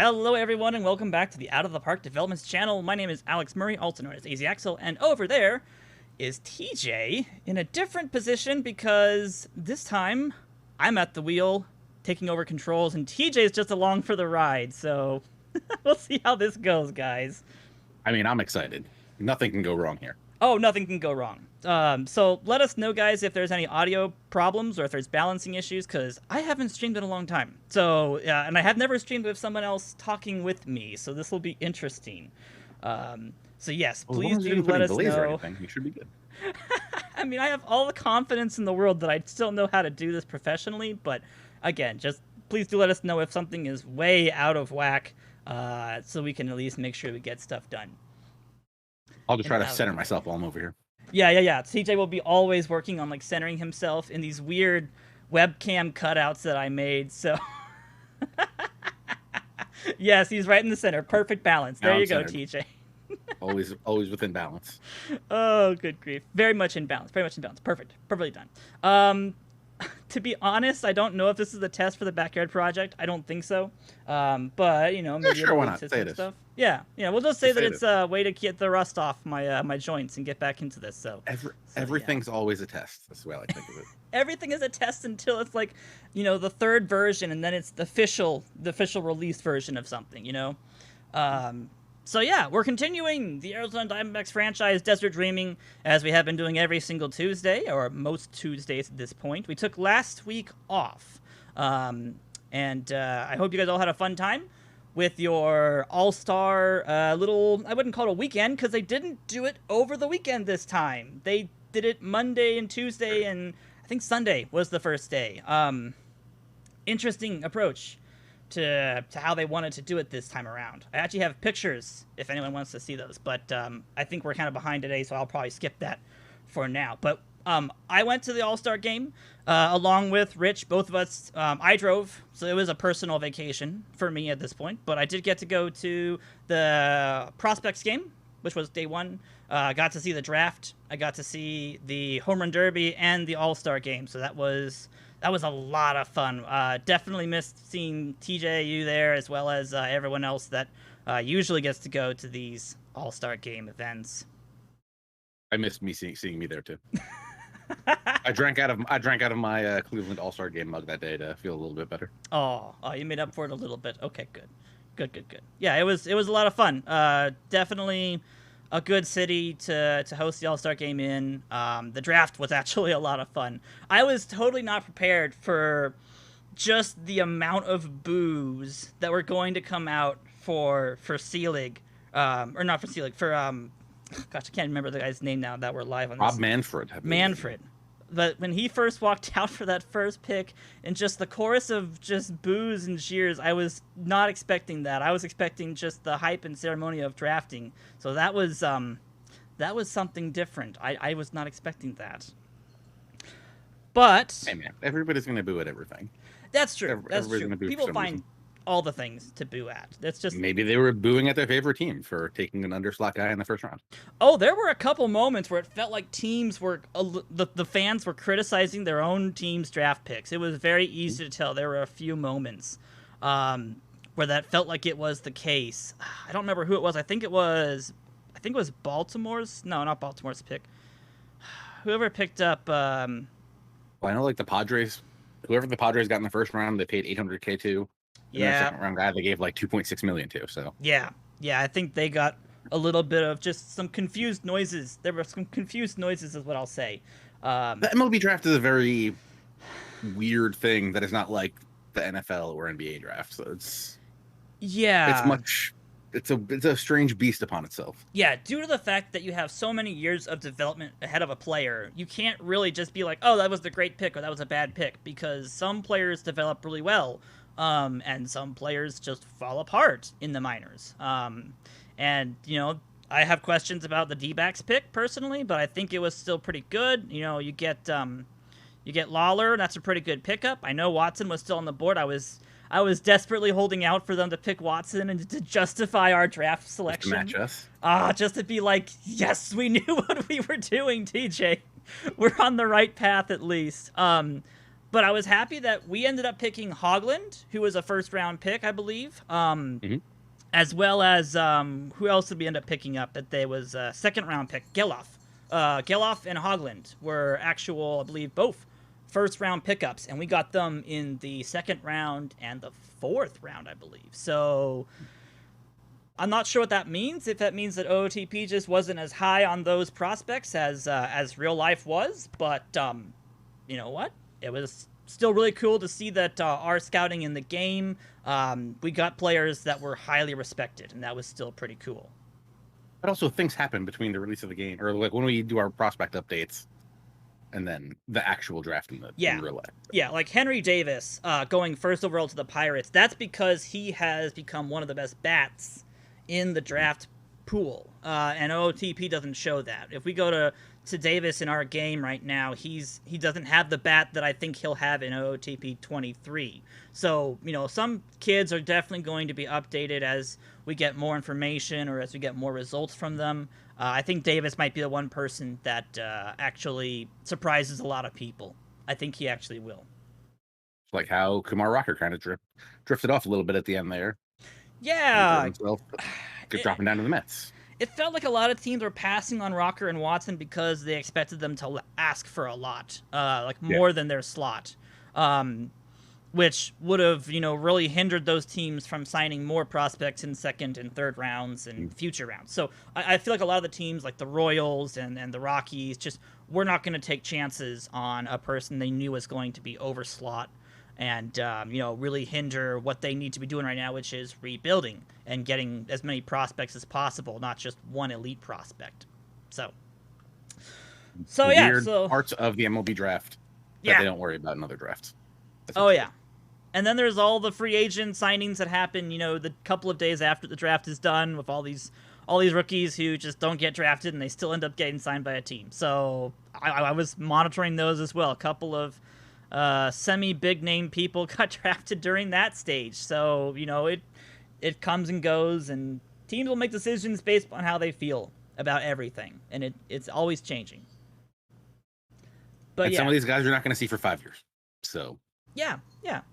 Hello everyone and welcome back to the Out of the Park Developments channel. My name is Alex Murray, also known as AZ Axel, and over there is TJ in a different position because this time I'm at the wheel taking over controls and TJ's just along for the ride, so we'll see how this goes, guys. I mean, I'm excited. Nothing can go wrong here. Oh, nothing can go wrong. So let us know, guys, if there's any audio problems or if there's balancing issues, because I haven't streamed in a long time. So, and I have never streamed with someone else talking with me, so this will be interesting. So yes, please do let us know. You should be good. I mean, I have all the confidence in the world that I still know how to do this professionally, but again, just please do let us know if something is way out of whack, so we can at least make sure we get stuff done. I'll just try to center myself while I'm over here. Yeah. TJ will be always working on like centering himself in these weird webcam cutouts that I made. So yes, he's right in the center. Perfect balance. There you go, TJ. always within balance. Oh, good grief. Very much in balance. Perfect. Perfectly done. To be honest, I don't know if this is a test for the backyard project. I don't think so. But you know, maybe sure, why not? Say stuff. Yeah. We'll just say that it's a way to get the rust off my my joints and get back into this. So everything's always a test. That's the way I like to think of it. Everything is a test until it's like, the third version, and then it's the official release version of something. So yeah, we're continuing the Arizona Diamondbacks franchise, Desert Dreaming, as we have been doing every single Tuesday, or most Tuesdays at this point. We took last week off, and I hope you guys all had a fun time with your all-star little, I wouldn't call it a weekend, because they didn't do it over the weekend this time. They did it Monday and Tuesday, and I think Sunday was the first day. Interesting approach to how they wanted to do it this time around. I actually have pictures if anyone wants to see those, but I think we're kind of behind today, so I'll probably skip that for now. But I went to the All-Star game along with Rich. Both of us, I drove, so it was a personal vacation for me at this point, but I did get to go to the Prospects game, which was day one. Got to see the draft. I got to see the Home Run Derby and the All-Star game, so that was a lot of fun. Definitely missed seeing TJ, you there, as well as everyone else that usually gets to go to these All-Star Game events. I missed me seeing me there too. I drank out of my Cleveland All-Star Game mug that day to feel a little bit better. Oh, you made up for it a little bit. Okay, good. Yeah, it was a lot of fun. Definitely a good city to host the All-Star Game in. The draft was actually a lot of fun. I was totally not prepared for just the amount of boos that were going to come out for Selig, or not for Selig, for gosh, I can't remember the guy's name now that we're live on. Rob Manfred. Manfred. But when he first walked out for that first pick, and just the chorus of just boos and cheers, I was not expecting that. I was expecting just the hype and ceremony of drafting. So that was something different. I was not expecting that. But hey man, everybody's gonna boo at everything. That's true. People find reason. All the things to boo at. That's just maybe they were booing at their favorite team for taking an underslot guy in the first round. Oh, there were a couple moments where it felt like teams were the fans were criticizing their own team's draft picks. It was very easy to tell. There were a few moments where that felt like it was the case. I don't remember who it was. I think it was Baltimore's. No, not Baltimore's pick. Whoever picked up. Well, I know like the Padres. Whoever the Padres got in the first round, they paid $800K to. Yeah. The second round guy, they gave like $2.6 million to. So yeah. I think they got a little bit of just some confused noises. There were some confused noises, is what I'll say. The MLB draft is a very weird thing that is not like the NFL or NBA draft. So it's a strange beast upon itself. Yeah, due to the fact that you have so many years of development ahead of a player, you can't really just be like, oh, that was the great pick or that was a bad pick, because some players develop really well. And some players just fall apart in the minors. And, I have questions about the D-backs pick personally, but I think it was still pretty good. You get Lawler, that's a pretty good pickup. I know Watson was still on the board. I was desperately holding out for them to pick Watson and to justify our draft selection. Just to match us. Just to be like, yes, we knew what we were doing, TJ. We're on the right path at least. But I was happy that we ended up picking Hogland, who was a first-round pick, I believe, as well as who else did we end up picking up? That there was a second-round pick, Geloff. Geloff and Hogland were actual, I believe, both first-round pickups, and we got them in the second round and the fourth round, I believe. So I'm not sure what that means. If that means that OOTP just wasn't as high on those prospects as real life was, but you know what? It was still really cool to see that our scouting in the game, we got players that were highly respected, and that was still pretty cool. But also, things happen between the release of the game, or like when we do our prospect updates, and then the actual draft in real life. Yeah, like Henry Davis going first overall to the Pirates. That's because he has become one of the best bats in the draft pool, and OOTP doesn't show that. If we go to Davis in our game right now, he doesn't have the bat that I think he'll have in OOTP 23. So, you know, some kids are definitely going to be updated as we get more information or as we get more results from them. I think Davis might be the one person that actually surprises a lot of people. I think he actually will. Like how Kumar Rocker kind of drifted off a little bit at the end there. Yeah. Dropping down to the Mets. It felt like a lot of teams were passing on Rocker and Watson because they expected them to ask for a lot, more than their slot, which would have, you know, really hindered those teams from signing more prospects in second and third rounds and future rounds. So I feel like a lot of the teams, like the Royals and the Rockies, just were not going to take chances on a person they knew was going to be over slot and, you know, really hinder what they need to be doing right now, which is rebuilding and getting as many prospects as possible, not just one elite prospect. So weird parts of the MLB draft that they don't worry about in other drafts. Oh, yeah. And then there's all the free agent signings that happen, you know, the couple of days after the draft is done with all these rookies who just don't get drafted and they still end up getting signed by a team. So I was monitoring those as well. A couple of semi-big name people got drafted during that stage. So, you know, it comes and goes, and teams will make decisions based on how they feel about everything, and it's always changing. But some of these guys you're not going to see for 5 years. So yeah,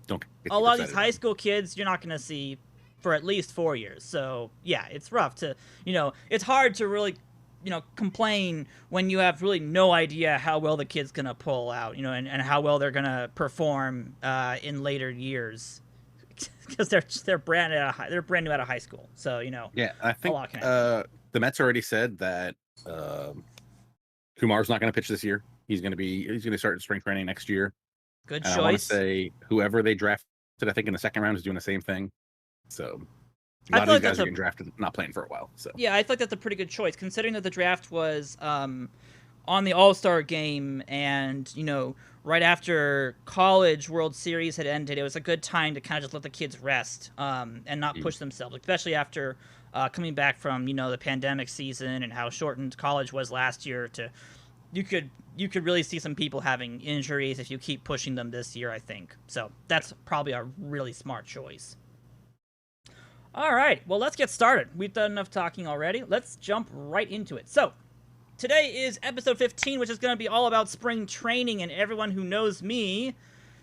don't get a lot of these high school kids you're not going to see for at least 4 years. So yeah, it's rough to, you know, it's hard to really, you know, complain when you have really no idea how well the kid's gonna pull out, you know, and how well they're gonna perform in later years, because they're brand new out of high school. So, you know, yeah, I think the Mets already said that Kumar's not going to pitch this year. He's going to start spring training next year. Good choice. I want to say whoever they drafted, I think in the second round, is doing the same thing. So a lot of these guys are getting drafted, not playing for a while. So yeah, I feel like that's a pretty good choice, considering that the draft was on the All-Star game, and, you know, right after College World Series had ended. It was a good time to kind of just let the kids rest and not push themselves, especially after coming back from, you know, the pandemic season and how shortened college was last year. You could really see some people having injuries if you keep pushing them this year, I think. So that's probably a really smart choice. All right, well, let's get started. We've done enough talking already. Let's jump right into it. So today is episode 15, which is going to be all about spring training, and everyone who knows me,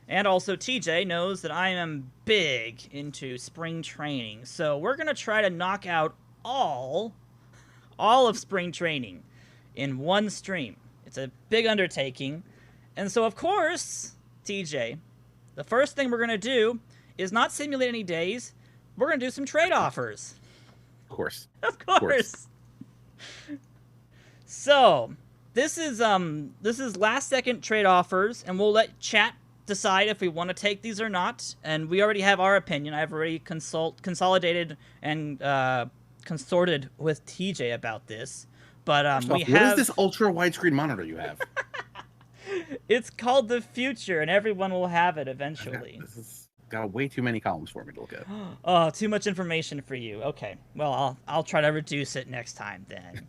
and also TJ, knows that I am big into spring training. So we're going to try to knock out all of spring training in one stream. It's a big undertaking. And so, of course, TJ, the first thing we're going to do is not simulate any days. We're going to do some trade offers. Of course. Of course. So, this is last second trade offers, and we'll let chat decide if we want to take these or not. And we already have our opinion. I've already consolidated and consorted with TJ about this. But what is this ultra widescreen monitor you have? It's called the Future, and everyone will have it eventually. This has got way too many columns for me to look at. Oh, too much information for you. Okay, well, I'll try to reduce it next time then.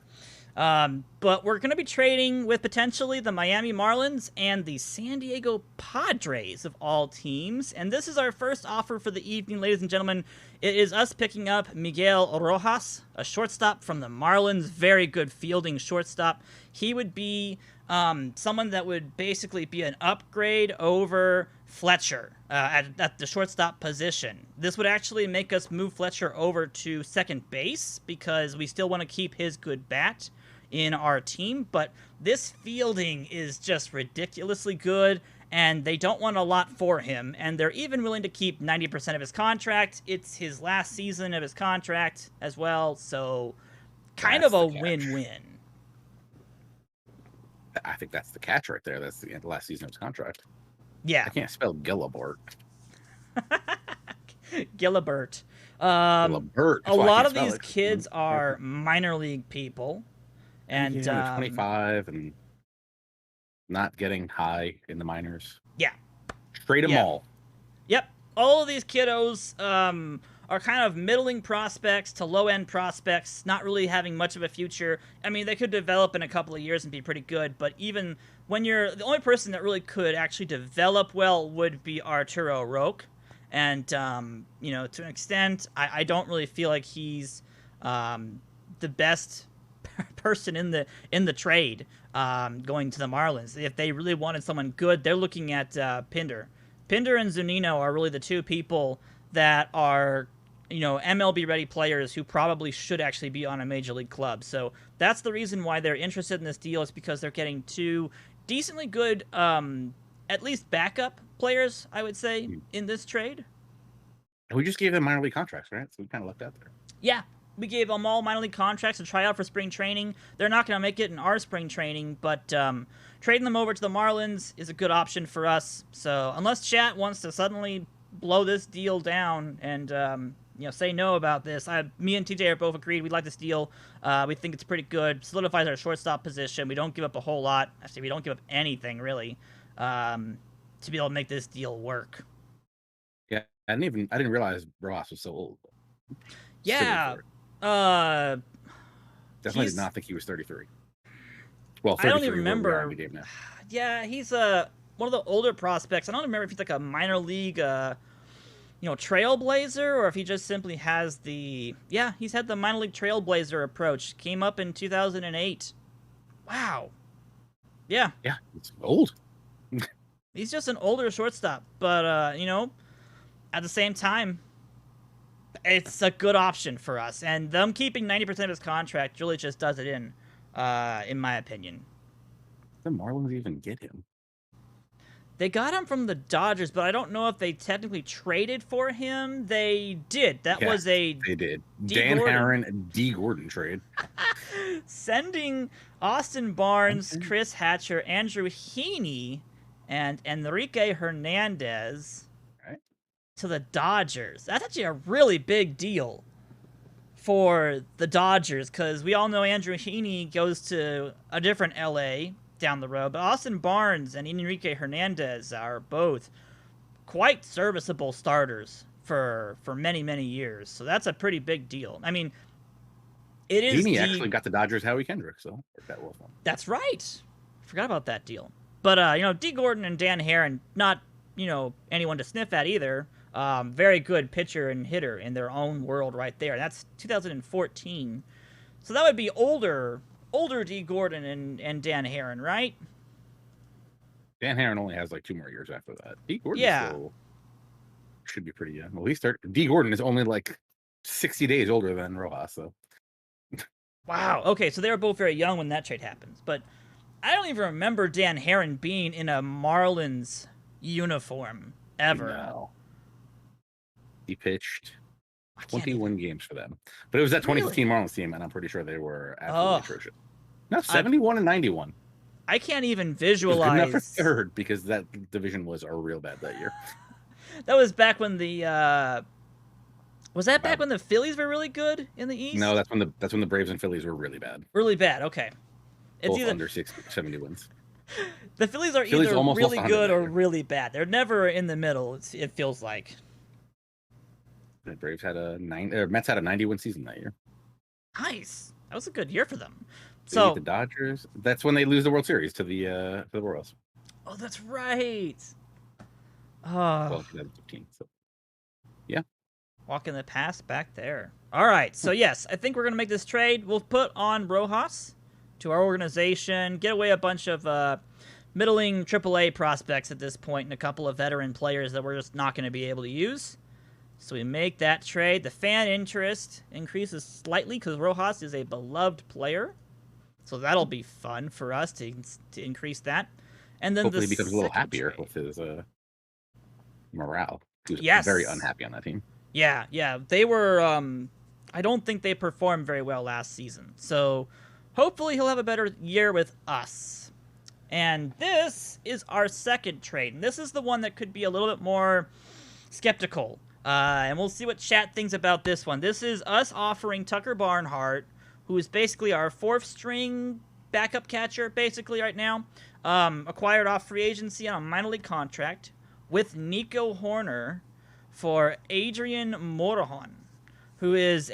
But we're going to be trading with potentially the Miami Marlins and the San Diego Padres of all teams. And this is our first offer for the evening, ladies and gentlemen. It is us picking up Miguel Rojas, a shortstop from the Marlins. Very good fielding shortstop. He would be someone that would basically be an upgrade over Fletcher at the shortstop position. This would actually make us move Fletcher over to second base because we still want to keep his good bat in our team, but this fielding is just ridiculously good, and they don't want a lot for him, and they're even willing to keep 90% of his contract. It's his last season of his contract as well, so kind of a win-win. I think that's the catch right there. That's the last season of his contract. Yeah. I can't spell Gillibert. Gillibert. Gillibert. A lot of these kids are minor league people. And 25 and not getting high in the minors. Yeah. Trade them all. Yep. All of these kiddos are kind of middling prospects to low-end prospects, not really having much of a future. I mean, they could develop in a couple of years and be pretty good, but even when you're... The only person that really could actually develop well would be Arturo Roque. And, you know, to an extent, I don't really feel like he's the best person in the trade going to the Marlins. If they really wanted someone good, they're looking at Pinder. Pinder and Zunino are really the two people that are, you know, MLB ready players who probably should actually be on a major league club. So that's the reason why they're interested in this deal, is because they're getting two decently good, at least backup players, I would say, in this trade. And we just gave them minor league contracts, right? So we kind of lucked out there. Yeah. We gave them all minor league contracts to try out for spring training. They're not going to make it in our spring training, but trading them over to the Marlins is a good option for us. So unless Chat wants to suddenly blow this deal down and you know, say no about this, me and TJ are both agreed we like this deal. We think it's pretty good. Solidifies our shortstop position. We don't give up a whole lot. Actually, we don't give up anything really to be able to make this deal work. Yeah, I didn't realize Rojas was so old. Yeah. Definitely did not think he was 33. Well, 33. I don't even remember. Now. Yeah, he's one of the older prospects. I don't remember if he's like a minor league, you know, trailblazer, or if he just simply has the. Yeah, he's had the minor league trailblazer approach. Came up in 2008. Wow. Yeah. Yeah, it's old. He's just an older shortstop, but you know, at the same time, it's a good option for us, and them keeping 90% of his contract really just does it in my opinion. Did the Marlins even get him? They got him from the Dodgers, but I don't know if they technically traded for him. They did. They did. Dan Herron, D. Gordon trade. Sending Austin Barnes, Chris Hatcher, Andrew Heaney, and Enrique Hernandez to the Dodgers. That's actually a really big deal for the Dodgers, because we all know Andrew Heaney goes to a different LA down the road, but Austin Barnes and Enrique Hernandez are both quite serviceable starters for many years. So that's a pretty big deal. I mean, it is. Heaney actually got the Dodgers Howie Kendrick, so that was fun. That's right. Forgot about that deal. But you know, D. Gordon and Dan Herron, not, you know, anyone to sniff at either. Very good pitcher and hitter in their own world right there. That's 2014. So that would be older D. Gordon and Dan Herron, right? Dan Herron only has like 2 more years after that. D. Gordon still should be pretty young. Well, D. Gordon is only like 60 days older than Rojas, so. Wow. Okay, so they were both very young when that trade happens. But I don't even remember Dan Herron being in a Marlins uniform ever. No. He pitched 21 games for them. But it was that 2015 Marlins team, and I'm pretty sure they were absolutely atrocious. No, 71 and 91. I can't even visualize. Good enough for third, because that division was real bad that year. That was back when the was that back when the Phillies were really good in the East? No, that's when the Braves and Phillies were really bad. Really bad. Okay. It's both under 70 wins. The Phillies are either really good or really bad. They're never in the middle. It feels like. The Braves had Mets had a 90-win season that year. Nice. That was a good year for them. They beat the Dodgers. That's when they lose the World Series to the Royals. Oh, that's right. Well, 2015. So, yeah. Walking the past back there. All right, so yes, I think we're going to make this trade. We'll put on Rojas to our organization, get away a bunch of middling AAA prospects at this point and a couple of veteran players that we're just not going to be able to use. So we make that trade. The fan interest increases slightly because Rojas is a beloved player. So that'll be fun for us to increase that. And then hopefully he becomes a little happier with his morale. He was very unhappy on that team. Yeah. They were, I don't think they performed very well last season. So hopefully he'll have a better year with us. And this is our second trade. And this is the one that could be a little bit more skeptical. And we'll see what chat thinks about this one. This is us offering Tucker Barnhart, who is basically our fourth string backup catcher, basically right now. Acquired off free agency on a minor league contract with Nico Hoerner for Adrian Morejon, who is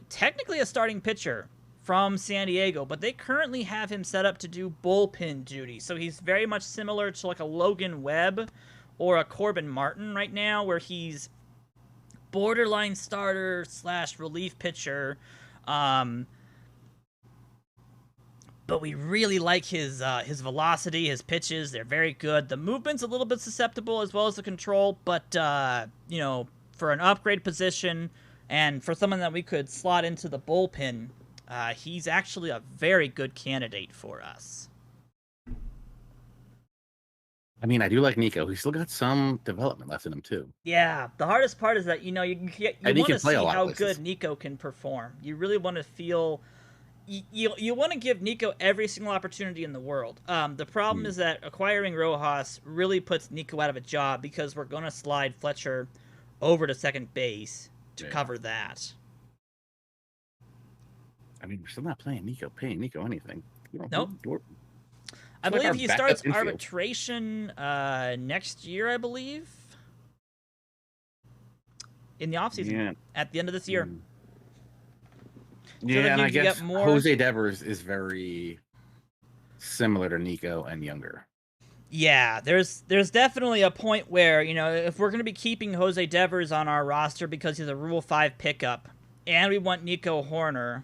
technically a starting pitcher from San Diego, but they currently have him set up to do bullpen duty. So he's very much similar to like a Logan Webb or a Corbin Martin right now, where he's borderline starter / relief pitcher. But we really like his velocity, his pitches. They're very good. The movement's a little bit susceptible as well as the control, but, for an upgrade position and for someone that we could slot into the bullpen, he's actually a very good candidate for us. I mean, I do like Nico. He's still got some development left in him, too. Yeah, the hardest part is that, you want to see how good Nico can perform. You really want to feel... You want to give Nico every single opportunity in the world. The problem is that acquiring Rojas really puts Nico out of a job because we're going to slide Fletcher over to second base to cover that. I mean, we're still not paying Nico anything. Nope. I believe he starts arbitration next year, I believe. In the offseason. At the end of this year. Yeah, and I guess Jose Devers is very similar to Nico and younger. Yeah, there's definitely a point where, if we're going to be keeping Jose Devers on our roster because he's a Rule 5 pickup, and we want Nico Hoerner,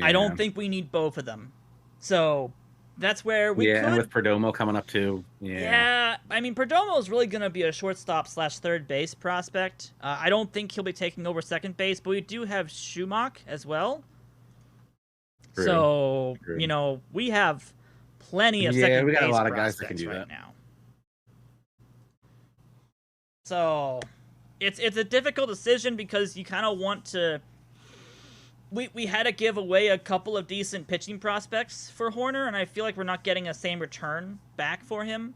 I don't think we need both of them. So that's where we could... and with Perdomo coming up too. Yeah, I mean, Perdomo is really going to be a shortstop / third base prospect. I don't think he'll be taking over second base, but we do have Schumacher as well. True. So, we have plenty of second base we got a lot of guys that can do right that now. So, it's a difficult decision because you kind of want to... We had to give away a couple of decent pitching prospects for Hoerner, and I feel like we're not getting the same return back for him.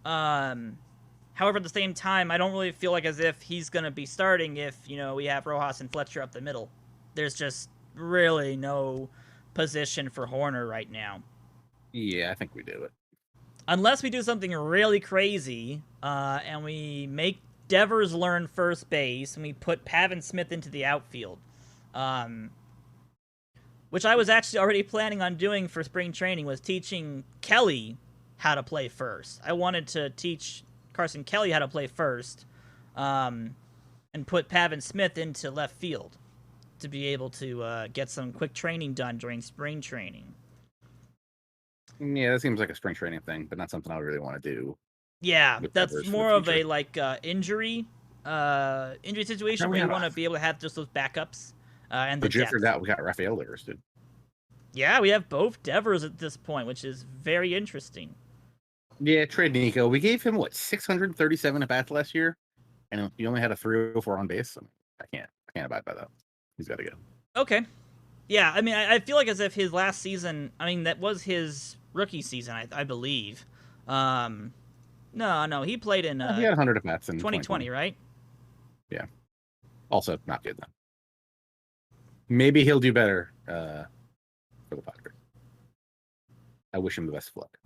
However, at the same time, I don't really feel like as if he's going to be starting if, we have Rojas and Fletcher up the middle. There's just really no position for Hoerner right now. Yeah, I think we do it. Unless we do something really crazy, and we make Devers learn first base, and we put Pavin Smith into the outfield. Which I was actually already planning on doing for spring training, was teaching Kelly how to play first. I wanted to teach Carson Kelly how to play first, and put Pavin Smith into left field to be able to get some quick training done during spring training. Yeah, that seems like a spring training thing, but not something I really want to do. Yeah, that's more of a injury situation where you want to be able to have just those backups. But you forgot we got Rafael Devers, dude. Yeah, we have both Devers at this point, which is very interesting. Yeah, trade Nico. We gave him 637 at bats last year, and he only had a 304 on base. So I can't abide by that. He's got to go. Okay. Yeah, I mean, I feel like as if his last season, that was his rookie season, I believe. No, he played in. He had 100 at bats in 2020, right? Yeah. Also, not good then. Maybe he'll do better for the Padres. I wish him the best of luck.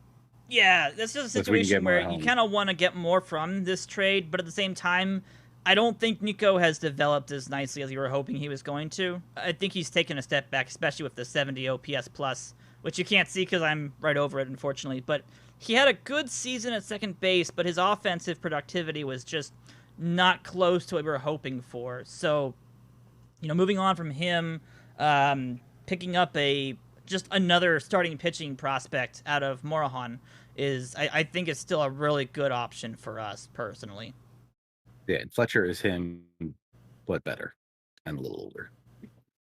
Yeah, that's just a situation where you kind of want to get more from this trade, but at the same time, I don't think Nico has developed as nicely as you were hoping he was going to. I think he's taken a step back, especially with the 70 OPS plus which you can't see because I'm right over it, unfortunately. But he had a good season at second base, but his offensive productivity was just not close to what we were hoping for. So, moving on from him, picking up just another starting pitching prospect out of Morahan I think is still a really good option for us personally. Yeah, and Fletcher is him, but better and a little older.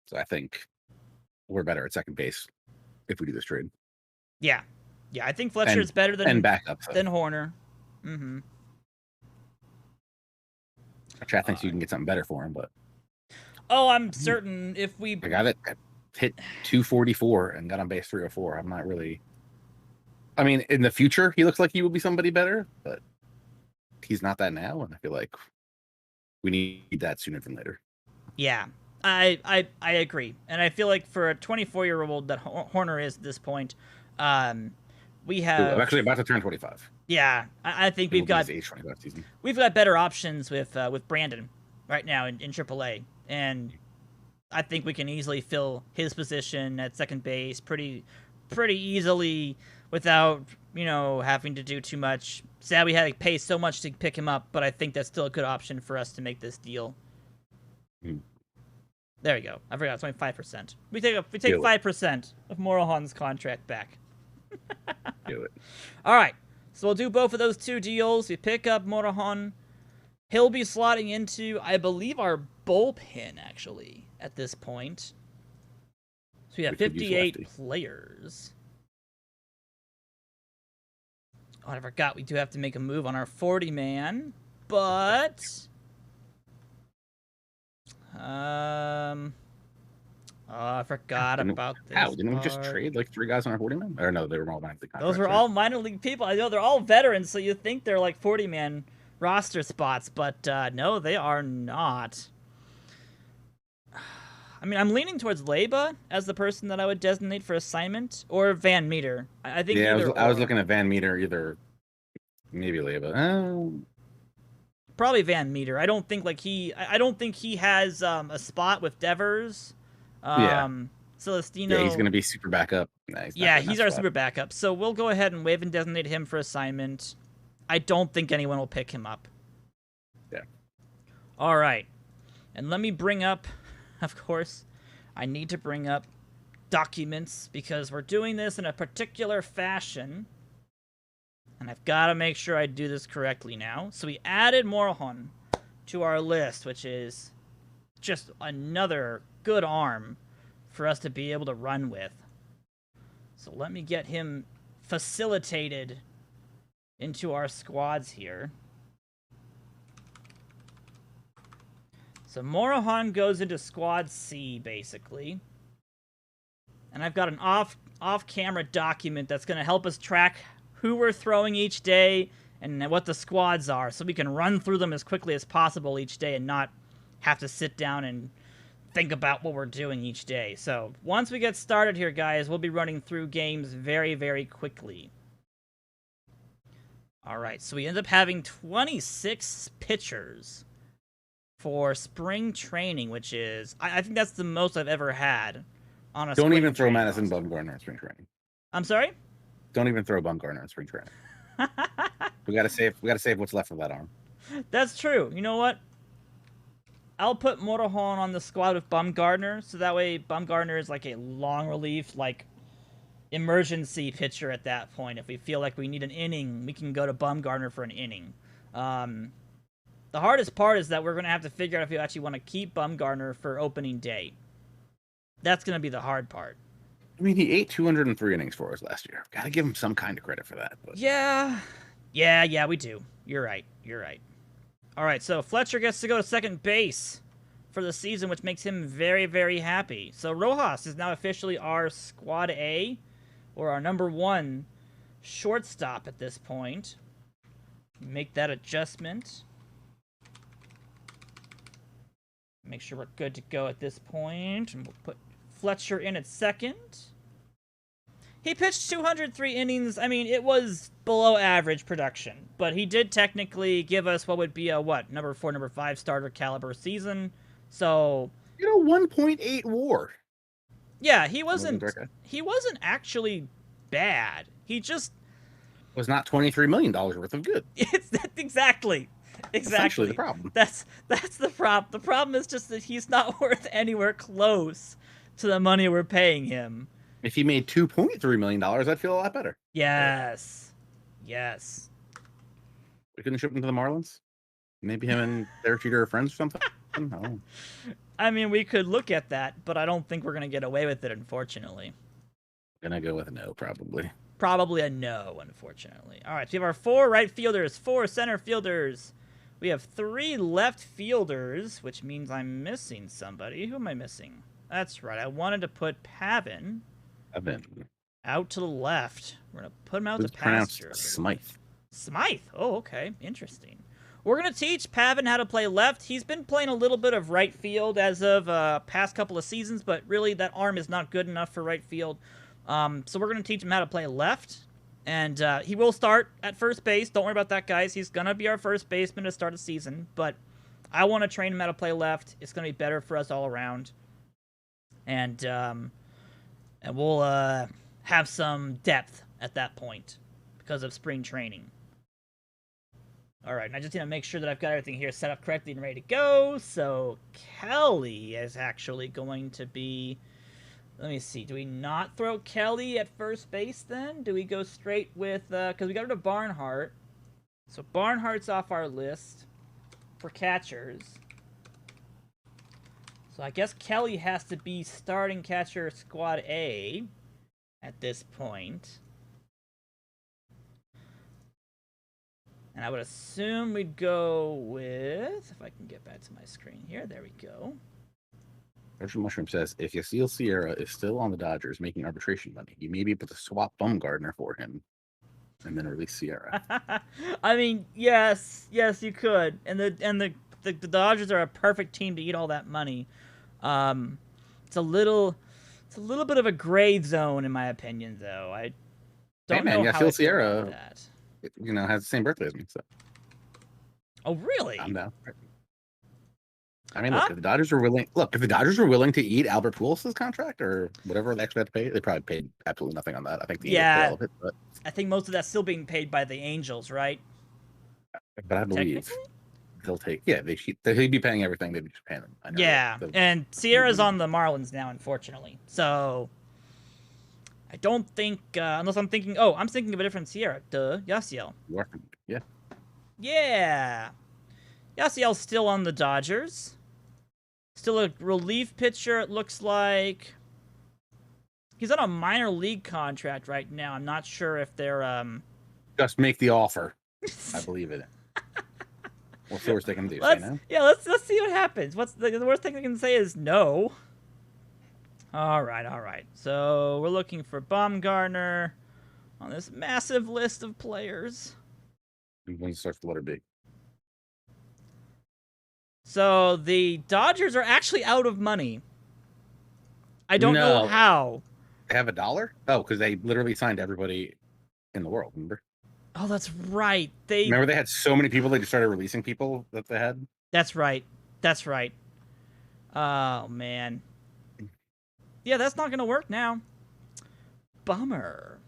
So I think we're better at second base if we do this trade. Yeah, I think Fletcher is better than backup than Horner. Mm-hmm. Chad thinks you can get something better for him, but I'm certain if we a guy that hit 244 and got on base 304, I'm not really. I mean, in the future, he looks like he will be somebody better, but he's not that now, and I feel like we need that sooner than later. Yeah, I agree, and I feel like for a 24-year-old that Horner is at this point, we have. I'm actually about to turn 25. Yeah, I think we've got age 25 season. We've got better options with Brandon right now in AAA, and I think we can easily fill his position at second base pretty easily without having to do too much. Sad we had to pay so much to pick him up, but I think that's still a good option for us to make this deal. There we go. I forgot it's only 5%. We take 5% of Morahan's contract back. Do it. All right. So we'll do both of those two deals. We pick up Morahan. He'll be slotting into, I believe, our bullpen, actually, at this point. So we have 58 players. Oh, I forgot we do have to make a move on our 40-man, but... I forgot about this. How? Didn't we just trade like 3 guys on our 40-man? Or no, they were all minor league contracts. Those were all minor league people. I know they're all veterans, so you think they're like 40-man roster spots, but no, they are not. I mean, I'm leaning towards Leba as the person that I would designate for assignment, or Van Meter. I think. Yeah, I was looking at Van Meter, either maybe Leba. Probably Van Meter. I don't think I don't think he has a spot with Devers. Celestino. Yeah, he's going to be super backup. He's our super backup. So we'll go ahead and waive and designate him for assignment. I don't think anyone will pick him up. Yeah. All right. And let me bring up, of course, I need to bring up documents because we're doing this in a particular fashion. And I've got to make sure I do this correctly now. So we added Morahan to our list, which is just another good arm for us to be able to run with. So let me get him facilitated into our squads here. So Morahan goes into squad C, basically. And I've got an off-camera document that's going to help us track who we're throwing each day and what the squads are, so we can run through them as quickly as possible each day and not have to sit down and think about what we're doing each day. So once we get started here, guys, we'll be running through games very, very quickly. All right, so we end up having 26 pitchers for spring training, which is, I think that's the most I've ever had on a Don't even throw Madison Bumgarner in spring training. I'm sorry? Don't even throw Bumgarner in spring training. We gotta save what's left of that arm. That's true. You know what? I'll put Morahan on the squad with Bumgarner, so that way Bumgarner is like a long relief, like emergency pitcher at that point. If we feel like we need an inning, we can go to Bumgarner for an inning. The hardest part is that we're going to have to figure out if we actually want to keep Bumgarner for opening day. That's going to be the hard part. I mean, he ate 203 innings for us last year. Got to give him some kind of credit for that. But... Yeah, we do. You're right. All right, so Fletcher gets to go to second base for the season, which makes him very, very happy. So Rojas is now officially our Squad A, or our number 1 shortstop at this point. Make that adjustment. Make sure we're good to go at this point. And we'll put Fletcher in at second. He pitched 203 innings. I mean, it was below average production, but he did technically give us what would be a, number 4, number 5 starter caliber season. So... 1.8 WAR. Yeah, Wasn't the right guy. he wasn't actually bad. He just Was not $23 million worth of good. it's exactly. Essentially the Exactly. problem. That's the problem. The problem is just that he's not worth anywhere close to the money we're paying him. If he made $2.3 million, I'd feel a lot better. Yes. Yes. We couldn't ship him to the Marlins? Maybe him and Derek Jeter are friends or something? No. I mean, we could look at that, but I don't think we're going to get away with it, unfortunately. Gonna go with no, probably. Probably a no, unfortunately. All right, so we have our 4 right fielders, 4 center fielders. We have 3 left fielders, which means I'm missing somebody. Who am I missing? That's right. I wanted to put Pavin out to the left. We're going to put him out to pasture. Smythe. Smythe. Oh, okay. Interesting. We're going to teach Pavin how to play left. He's been playing a little bit of right field as of past couple of seasons, but really that arm is not good enough for right field. So we're going to teach him how to play left. And he will start at first base. Don't worry about that, guys. He's going to be our first baseman to start the season. But I want to train him how to play left. It's going to be better for us all around. And we'll have some depth at that point because of spring training. All right, and I just need to make sure that I've got everything here set up correctly and ready to go. So Kelly is actually going to be... Let me see. Do we not throw Kelly at first base then? Do we go straight with... Because we got rid of Barnhart. So Barnhart's off our list for catchers. So I guess Kelly has to be starting catcher squad A at this point. And I would assume we'd go with... If I can get back to my screen here. There we go. Archer Mushroom says, if Yasiel Sierra is still on the Dodgers making arbitration money, you may be able to swap Bumgarner for him and then release Sierra. I mean, yes, you could. And the Dodgers are a perfect team to eat all that money. It's a little bit of a gray zone in my opinion, though. I don't know how Yasiel Sierra, that. Has the same birthday as me. So. Oh, really? I'm down. I mean, look, if the Dodgers were willing to eat Albert Pujols' contract or whatever they actually had to pay, they probably paid absolutely nothing on that. I think the Angels paid all of it, but I think most of that's still being paid by the Angels, right? But I believe they'll take. Yeah, they'd be paying everything. They'd be just paying them. I know yeah, and Sierra's on the Marlins now, unfortunately. So I don't think, unless I'm thinking. Oh, I'm thinking of a different Sierra. Duh, Yasiel. Yeah. Yeah. Yasiel's still on the Dodgers. Still a relief pitcher, it looks like. He's on a minor league contract right now. I'm not sure if they're... Just make the offer. I believe it. What's the worst they can do? Yeah, let's see what happens. What's the worst thing they can say is no. All right. So we're looking for Bumgarner on this massive list of players. When you start the letter B. So the Dodgers are actually out of money. I don't know how. They have $1? Oh, because they literally signed everybody in the world, remember? Oh, that's right. Remember they had so many people, they just started releasing people that they had? That's right. Oh, man. Yeah, that's not going to work now. Bummer.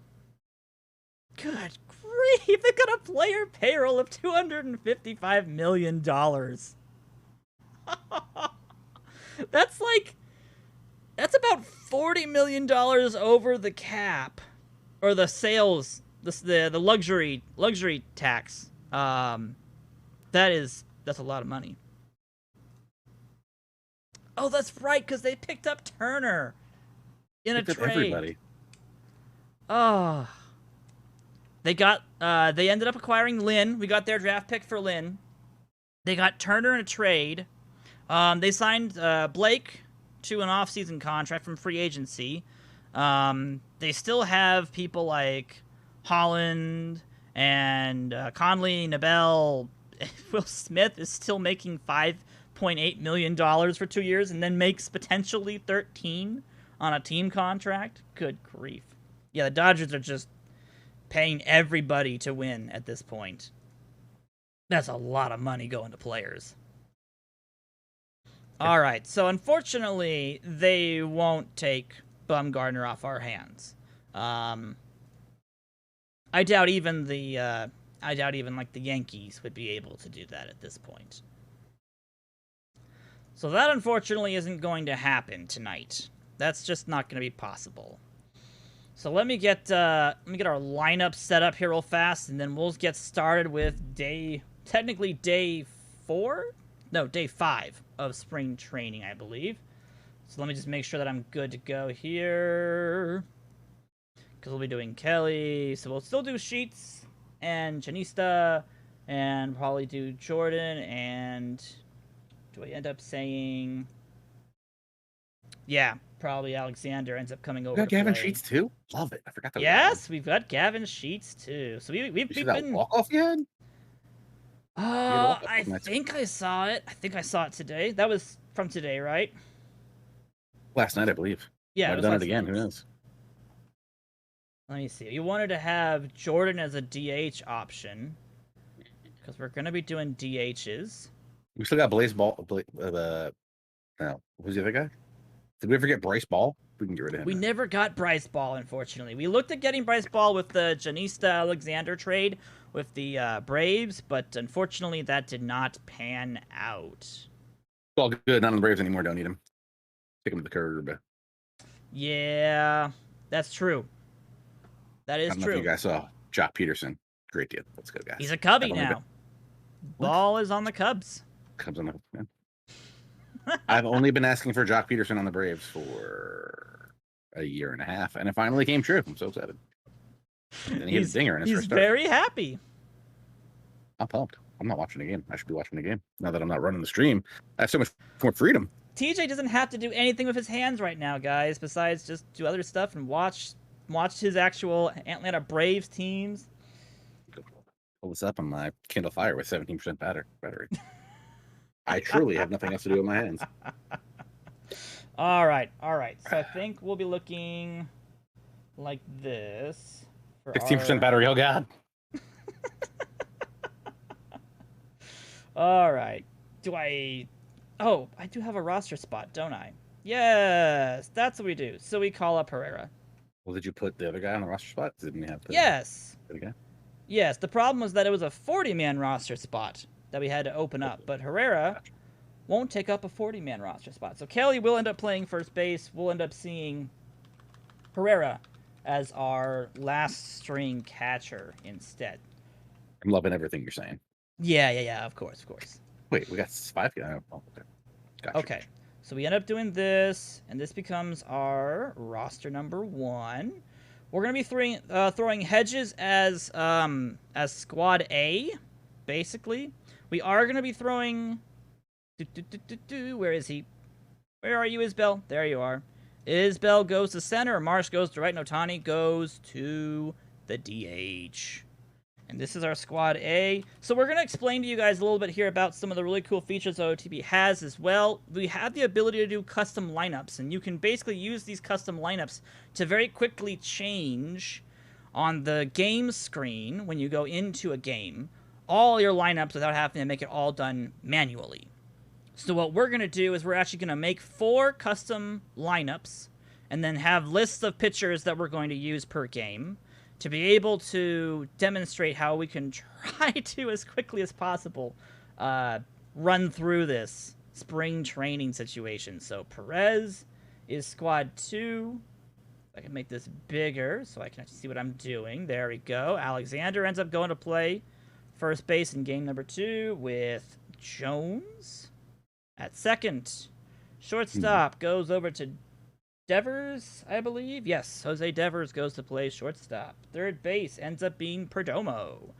Good grief. They got a player payroll of $255 million. That's about $40 million over the cap, or the sales, the luxury tax. That's a lot of money. Oh, that's right, because they picked up Turner in a trade. Everybody. Oh, they ended up acquiring Lynn. We got their draft pick for Lynn. They got Turner in a trade. They signed Blake to an off-season contract from free agency. They still have people like Holland and Conley, Nabel. Will Smith is still making $5.8 million for 2 years and then makes potentially 13 on a team contract. Good grief. Yeah, the Dodgers are just paying everybody to win at this point. That's a lot of money going to players. All right, so unfortunately, they won't take Bumgarner off our hands. I doubt even the Yankees would be able to do that at this point. So that unfortunately isn't going to happen tonight. That's just not going to be possible. So let me get our lineup set up here real fast, and then we'll get started with day 5 of spring training, I believe. So let me just make sure that I'm good to go here, because we'll be doing Kelly. So we'll still do Sheets and Janista, and probably do Jordan, and do I end up saying... Yeah, probably Alexander ends up coming over. We got Gavin Sheets too. Love it. I forgot that. Yes, we've got Gavin Sheets too. So we've been that walk-off yet? I think I saw it. I think I saw it today. That was from today, right? Last night, I believe. Yeah, I've done it again. Who knows? Let me see. You wanted to have Jordan as a DH option, because we're going to be doing DHs. We still got Blaze Ball. No, who's the other guy? Did we ever get Bryce Ball? We can get rid of him. We never got Bryce Ball, unfortunately. We looked at getting Bryce Ball with the Janista Alexander trade with the Braves, but unfortunately that did not pan out. It's all good. Not on the Braves anymore. Don't need him. Take him to the curb. Yeah, that's true. That is I don't know true. if you guys saw Jock Peterson. Great deal. Let's go, guys. He's a Cubby now. Ball is on the Cubs. Cubs on the man. I've only been asking for Jock Peterson on the Braves for a year and a half, and it finally came true. I'm so excited. And he hit a dinger in his first start. He's very happy. I'm pumped. I'm not watching the game. I should be watching the game now that I'm not running the stream. I have so much more freedom. TJ doesn't have to do anything with his hands right now, guys, besides just do other stuff and watch his actual Atlanta Braves teams. Pull this up on my Kindle Fire with 17% battery. I truly have nothing else to do with my hands. All right. So I think we'll be looking like this. 16% battery. Oh God. All right. Oh, I do have a roster spot, don't I? Yes, that's what we do. So we call up Herrera. Well, did you put the other guy on the roster spot? Didn't you have to? Yes. The other guy? Yes. The problem was that it was a 40-man roster spot that we had to open up, but Herrera won't take up a 40-man roster spot. So Kelly will end up playing first base. We'll end up seeing Herrera as our last string catcher instead. I'm loving everything you're saying. Yeah, of course. Wait, we got 5 guys. Oh, okay. Gotcha. Okay, so we end up doing this, and this becomes our roster number 1. We're gonna be throwing Hedges as squad A, basically. We are gonna be throwing. Where is he? Where are you, Isbell? There you are. Isbell goes to center. Marsh goes to right. Notani goes to the DH. And this is our squad A. So we're going to explain to you guys a little bit here about some of the really cool features OOTP has as well. We have the ability to do custom lineups, and you can basically use these custom lineups to very quickly change on the game screen when you go into a game all your lineups without having to make it all done manually. So what we're going to do is we're actually going to make 4 custom lineups and then have lists of pitchers that we're going to use per game to be able to demonstrate how we can try to, as quickly as possible, run through this spring training situation. So Perez is squad 2. I can make this bigger so I can actually see what I'm doing. There we go. Alexander ends up going to play first base in game number 2 with Jones at second. Shortstop goes over to Devers, I believe. Yes, Jose Devers goes to play shortstop. Third base ends up being Perdomo.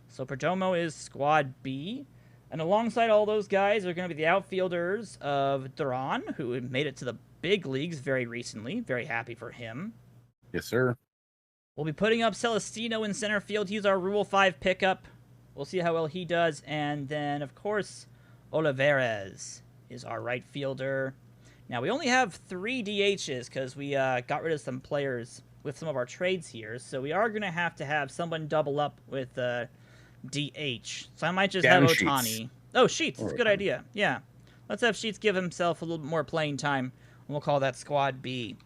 So Perdomo is squad B. And alongside all those guys are going to be the outfielders of Duran, who made it to the big leagues very recently. Very happy for him. Yes, sir. We'll be putting up Celestino in center field. He's our Rule 5 pickup. We'll see how well he does. And then, of course, Olivares is our right fielder. Now, we only have 3 DHs because we got rid of some players with some of our trades here. So we are going to have someone double up with DH. So I might just have Ohtani. Sheets. Oh, Sheets. It's a good idea. Yeah. Let's have Sheets give himself a little more playing time. And we'll call that Squad B.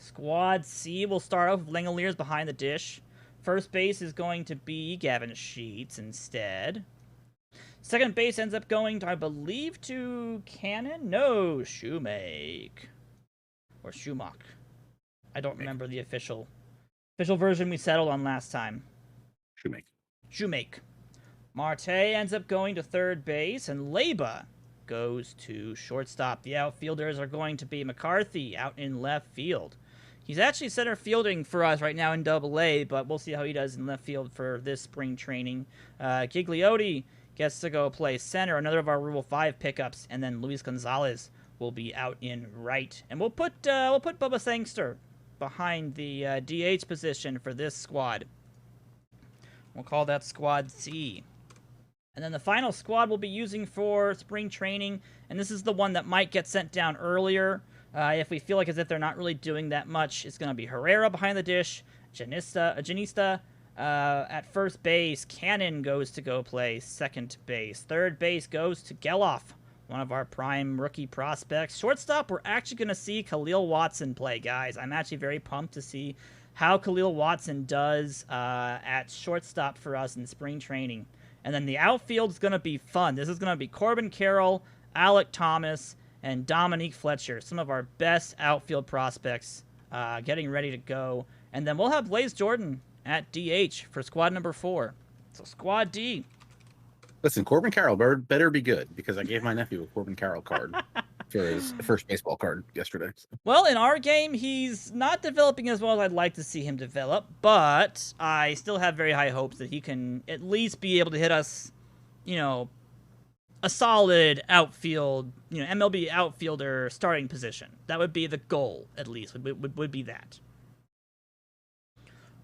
Squad C will start off with Langoliers behind the dish. First base is going to be Gavin Sheets instead. Second base ends up going, I believe, to Cannon? No, Shoemake. Or Schumach. I don't remember the official version we settled on last time. Shoemake. Marte ends up going to third base, and Leba goes to shortstop. The outfielders are going to be McCarthy out in left field. He's actually center fielding for us right now in Double-A, but we'll see how he does in left field for this spring training. Gigliotti gets to go play center, another of our Rule 5 pickups, and then Luis Gonzalez will be out in right. And we'll put Bubba Sangster behind the DH position for this squad. We'll call that Squad C. And then the final squad we'll be using for spring training, and this is the one that might get sent down earlier, if we feel like as if they're not really doing that much. It's going to be Herrera behind the dish, Janista at first base. Cannon goes to go play second base. Third base goes to Geloff, one of our prime rookie prospects. Shortstop, we're actually going to see Khalil Watson play, guys. I'm actually very pumped to see how Khalil Watson does at shortstop for us in spring training. And then the outfield is going to be fun. This is going to be Corbin Carroll, Alec Thomas, and Dominique Fletcher, some of our best outfield prospects getting ready to go. And then we'll have Blaze Jordan at DH for squad number 4. So squad D. Listen, Corbin Carroll better be good, because I gave my nephew a Corbin Carroll card for his first baseball card yesterday. Well, in our game, he's not developing as well as I'd like to see him develop, but I still have very high hopes that he can at least be able to hit us, a solid outfield, MLB outfielder starting position. That would be the goal, at least, would be that.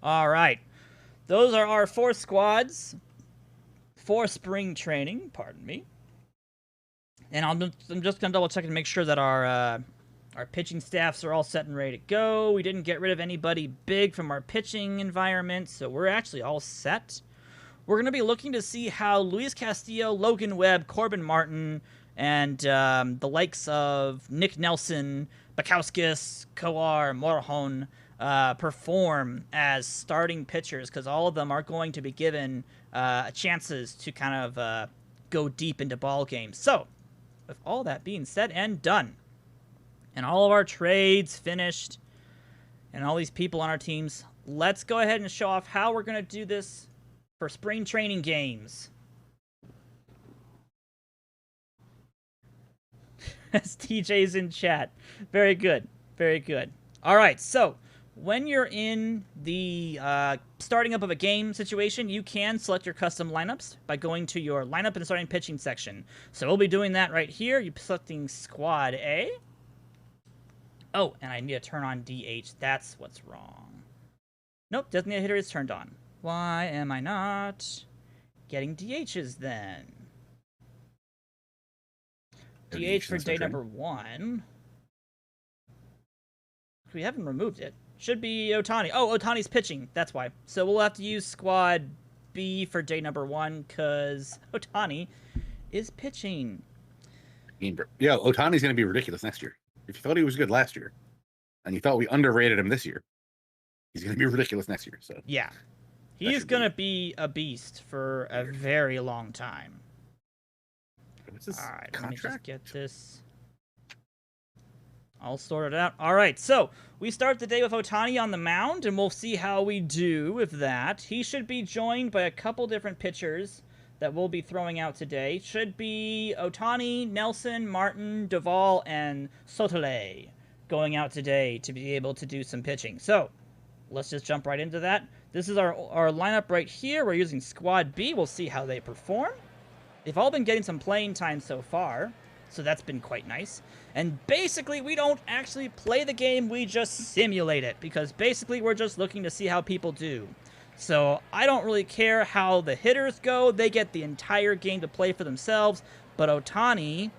All right. Those are our 4 squads for spring training, pardon me. And I'm just going to double check and make sure that our pitching staffs are all set and ready to go. We didn't get rid of anybody big from our pitching environment, so we're actually all set. We're going to be looking to see how Luis Castillo, Logan Webb, Corbin Martin, and the likes of Nick Nelson, Bukowskis, Kowar, Morjon perform as starting pitchers, because all of them are going to be given chances to kind of go deep into ball games. So, with all that being said and done, and all of our trades finished, and all these people on our teams, let's go ahead and show off how we're going to do this for spring training games. TJ's in chat. Very good. Very good. All right, so when you're in the starting up of a game situation, you can select your custom lineups by going to your lineup and starting pitching section. So we'll be doing that right here. You're selecting Squad A. Oh, and I need to turn on DH. That's what's wrong. Nope, designated hitter is turned on. Why am I not getting DHs then? DH for day number 1. We haven't removed it. Should be Ohtani. Oh, Ohtani's pitching. That's why. So we'll have to use Squad B for day number 1, because Ohtani is pitching. Yeah, Ohtani's going to be ridiculous next year. If you thought he was good last year, and you thought we underrated him this year, he's going to be ridiculous next year. So yeah. He's going to be a beast for a very long time. All right, let me just get this all sorted out. All right, so we start the day with Ohtani on the mound, and we'll see how we do with that. He should be joined by a couple different pitchers that we'll be throwing out today. Should be Ohtani, Nelson, Martin, Duvall, and Sotole going out today to be able to do some pitching. So let's just jump right into that. This is our lineup right here. We're using Squad B. We'll see how they perform. They've all been getting some playing time so far, so that's been quite nice. And basically, we don't actually play the game, we just simulate it, because basically we're just looking to see how people do. So I don't really care how the hitters go. They get the entire game to play for themselves, but Ohtani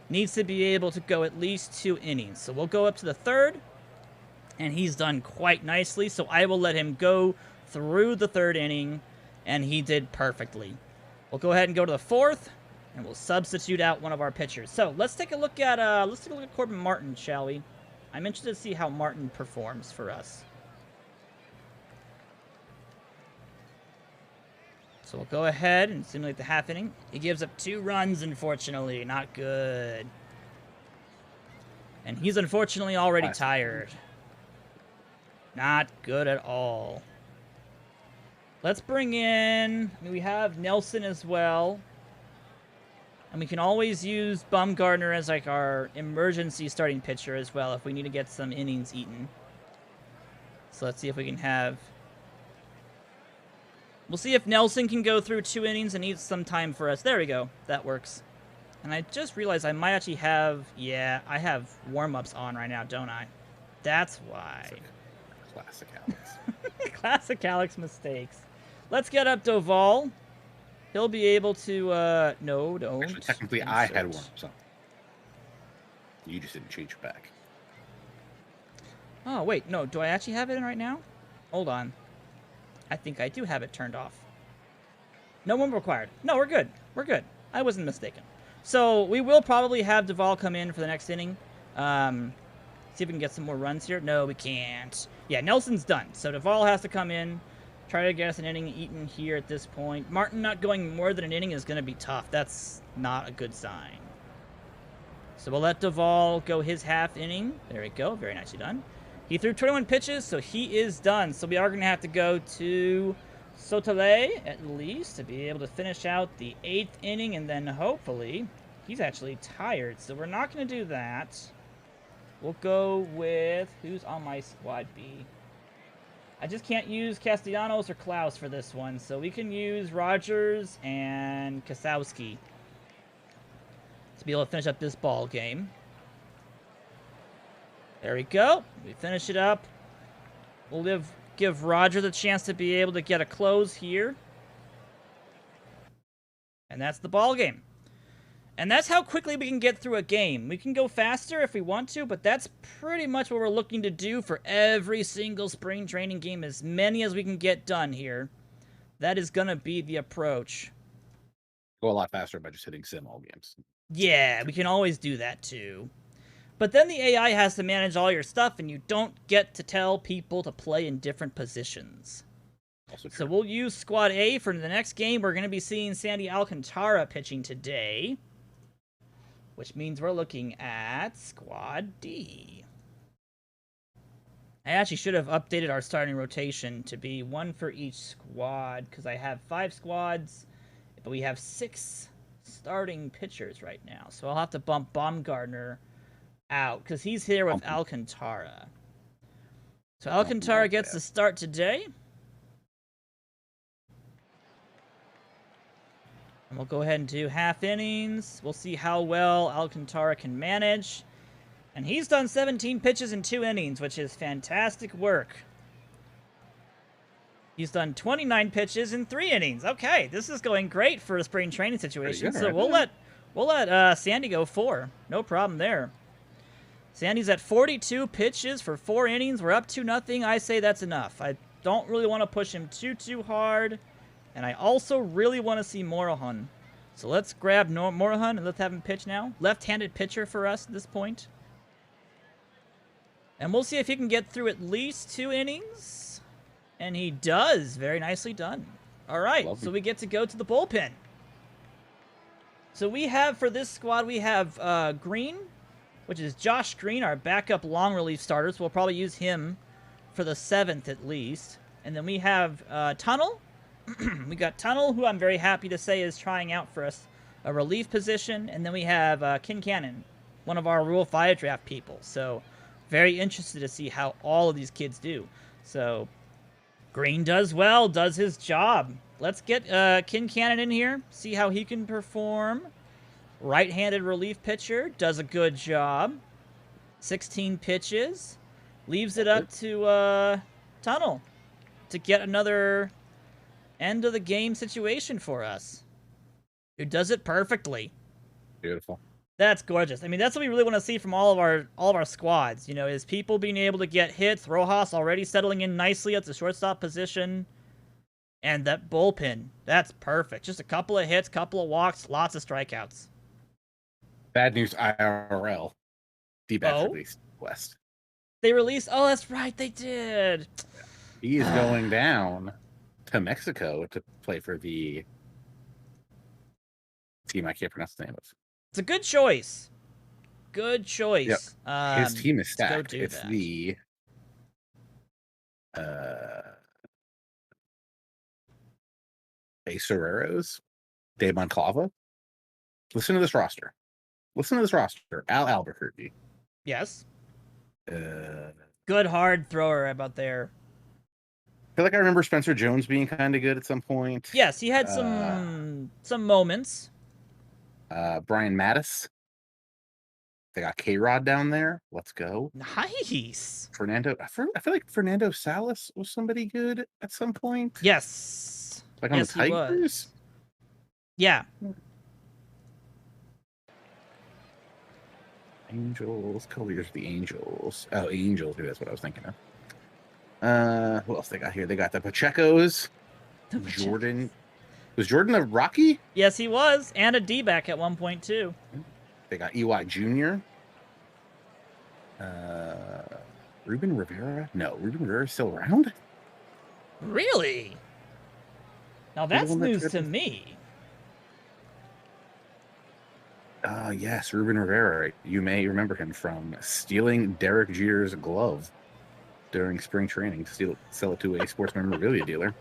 needs to be able to go at least 2 innings. So we'll go up to the 3rd, and he's done quite nicely, so I will let him go through the 3rd inning, and he did perfectly. We'll go ahead and go to the 4th, and we'll substitute out one of our pitchers. So let's take a look at Corbin Martin, shall we? I'm interested to see how Martin performs for us. So we'll go ahead and simulate the half inning. He gives up 2 runs, unfortunately. Not good. And he's unfortunately already tired. Not good at all. Let's bring in... I mean, we have Nelson as well. And we can always use Bumgarner as like our emergency starting pitcher as well if we need to get some innings eaten. So let's see if we can have... We'll see if Nelson can go through 2 innings and eat some time for us. There we go. That works. And I just realized I might actually have... Yeah, I have warm-ups on right now, don't I? That's why. Classic Alex. Classic Alex mistakes. Let's get up Doval. He'll be able to... No, don't. Actually, technically, I had warm-ups on. You just didn't change your back. Oh, wait. No, do I actually have it in right now? Hold on. I think I do have it turned off. No one required. No, we're good. We're good. I wasn't mistaken. So we will probably have Duvall come in for the next inning. See if we can get some more runs here. No, we can't. Yeah, Nelson's done. So Duvall has to come in. Try to get us an inning eaten here at this point. Martin not going more than an inning is going to be tough. That's not a good sign. So we'll let Duvall go his half inning. There we go. Very nicely done. He threw 21 pitches, so he is done. So we are going to have to go to Sotole, at least, to be able to finish out the 8th inning, and then hopefully, he's actually tired, so we're not going to do that. We'll go with, who's on my squad B? I just can't use Castellanos or Klaus for this one, so we can use Rogers and Kasowski to be able to finish up this ball game. There we go. We finish it up. We'll give Roger the chance to be able to get a close here. And that's the ball game. And that's how quickly we can get through a game. We can go faster if we want to, but that's pretty much what we're looking to do for every single spring training game. As many as we can get done here. That is going to be the approach. Go a lot faster by just hitting sim all games. Yeah, we can always do that too. But then the AI has to manage all your stuff, and you don't get to tell people to play in different positions. So we'll use Squad A for the next game. We're going to be seeing Sandy Alcantara pitching today, which means we're looking at Squad D. I actually should have updated our starting rotation to be 1 for each squad, because I have 5 squads, but we have 6 starting pitchers right now. So I'll have to bump Baumgartner out, because he's here with Alcantara. So Alcantara gets the start today. And we'll go ahead and do half innings. We'll see how well Alcantara can manage. And he's done 17 pitches in 2 innings, which is fantastic work. He's done 29 pitches in 3 innings. Okay, this is going great for a spring training situation. So we'll let Sandy go 4. No problem there. Sandy's at 42 pitches for 4 innings. We're up 2-0. I say that's enough. I don't really want to push him too hard. And I also really want to see Morahan. So let's grab Morahan and let's have him pitch now. Left-handed pitcher for us at this point. And we'll see if he can get through at least 2 innings. And he does. Very nicely done. All right, so we get to go to the bullpen. So we have, for this squad, we have Green, which is Josh Green, our backup long relief starter. So we'll probably use him for the 7th at least. And then we have Tunnel. We got Tunnel, who I'm very happy to say is trying out for us a relief position. And then we have Kincannon, one of our Rule 5 draft people. So very interested to see how all of these kids do. So Green does well, does his job. Let's get Kincannon in here, see how he can perform. Right-handed relief pitcher, does a good job. 16 pitches. Leaves it up to Tunnel to get another end-of-the-game situation for us. Who does it perfectly. Beautiful. That's gorgeous. I mean, that's what we really want to see from all of our squads, you know, is people being able to get hits. Rojas already settling in nicely at the shortstop position. And that bullpen, that's perfect. Just a couple of hits, couple of walks, lots of strikeouts. Bad news IRL. D-backs released West. They released. Oh, that's right, they did. He is going down to Mexico to play for the team I can't pronounce the name of. It's a good choice. Good Yep. choice. His team is to go stacked. do It's that. the Acereros de Monclava. Listen to this roster. Al Albuquerque. Yes. I Good hard thrower about there. feel like I remember Spencer Jones being kind of good at some point. Yes, he had some moments. Brian Mattis. They got K-Rod down there. Let's go. Nice. Fernando. I feel like Fernando Salas was somebody good at some point. Yes. Like on yes, the Tigers. He was. Yeah. Angels. Colliers, the Angels. Oh, Angels. That's what I was thinking of. Who else they got here? They got the Pachecos. Jordan. Was Jordan a Rocky? Yes, he was. And a D-back at one point, too. They got EY Jr. Ruben Rivera? No, Ruben Rivera's still around? Really? Now that's news to me. Yes, Ruben Rivera. You may remember him from stealing Derek Jeter's glove during spring training to sell it to a sports memorabilia dealer.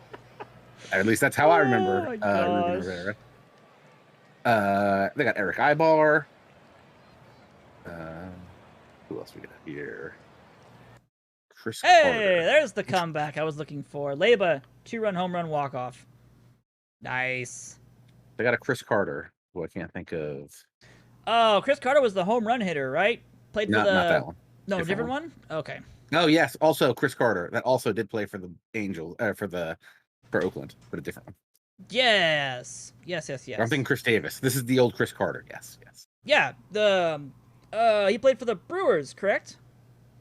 At least that's how I remember Ruben Rivera. They got Eric Ibar. Who else we got here? Chris Carter. There's the comeback I was looking for. Leba, 2-run home run walk-off. Nice. They got a Chris Carter, who I can't think of. Oh, Chris Carter was the home run hitter, right? Played for not that one. No, different one? Okay. Oh, yes. Also, Chris Carter. That also did play for the Angels, for Oakland, but a different one. Yes. I'm thinking Chris Davis. This is the old Chris Carter. Yes. Yeah. He played for the Brewers, correct?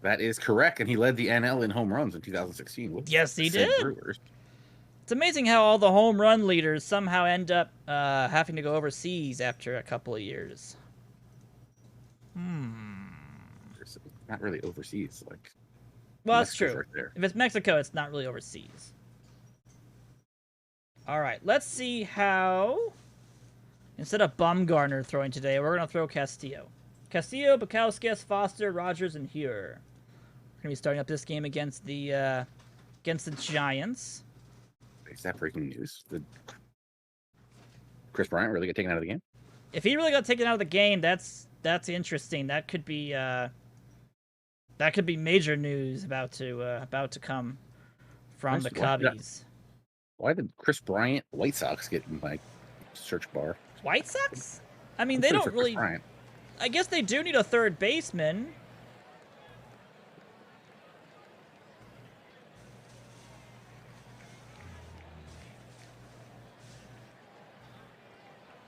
That is correct, and he led the NL in home runs in 2016. Whoops. Yes, he did. Brewers. It's amazing how all the home run leaders somehow end up having to go overseas after a couple of years. Not really overseas, like. Well, that's true. Right there. If it's Mexico, it's not really overseas. All right, let's see how. Instead of Bumgarner throwing today, we're gonna throw Castillo. Castillo, Bukowskis, Foster, Rogers, and Hure. We're gonna be starting up this game against the Giants. Is that breaking news? Did Chris Bryant really get taken out of the game? If he really got taken out of the game, that's interesting. That could be major news about to come from the Cubbies. Why did Chris Bryant White Sox get in my search bar? White Sox? I mean, they don't really. I guess they do need a third baseman.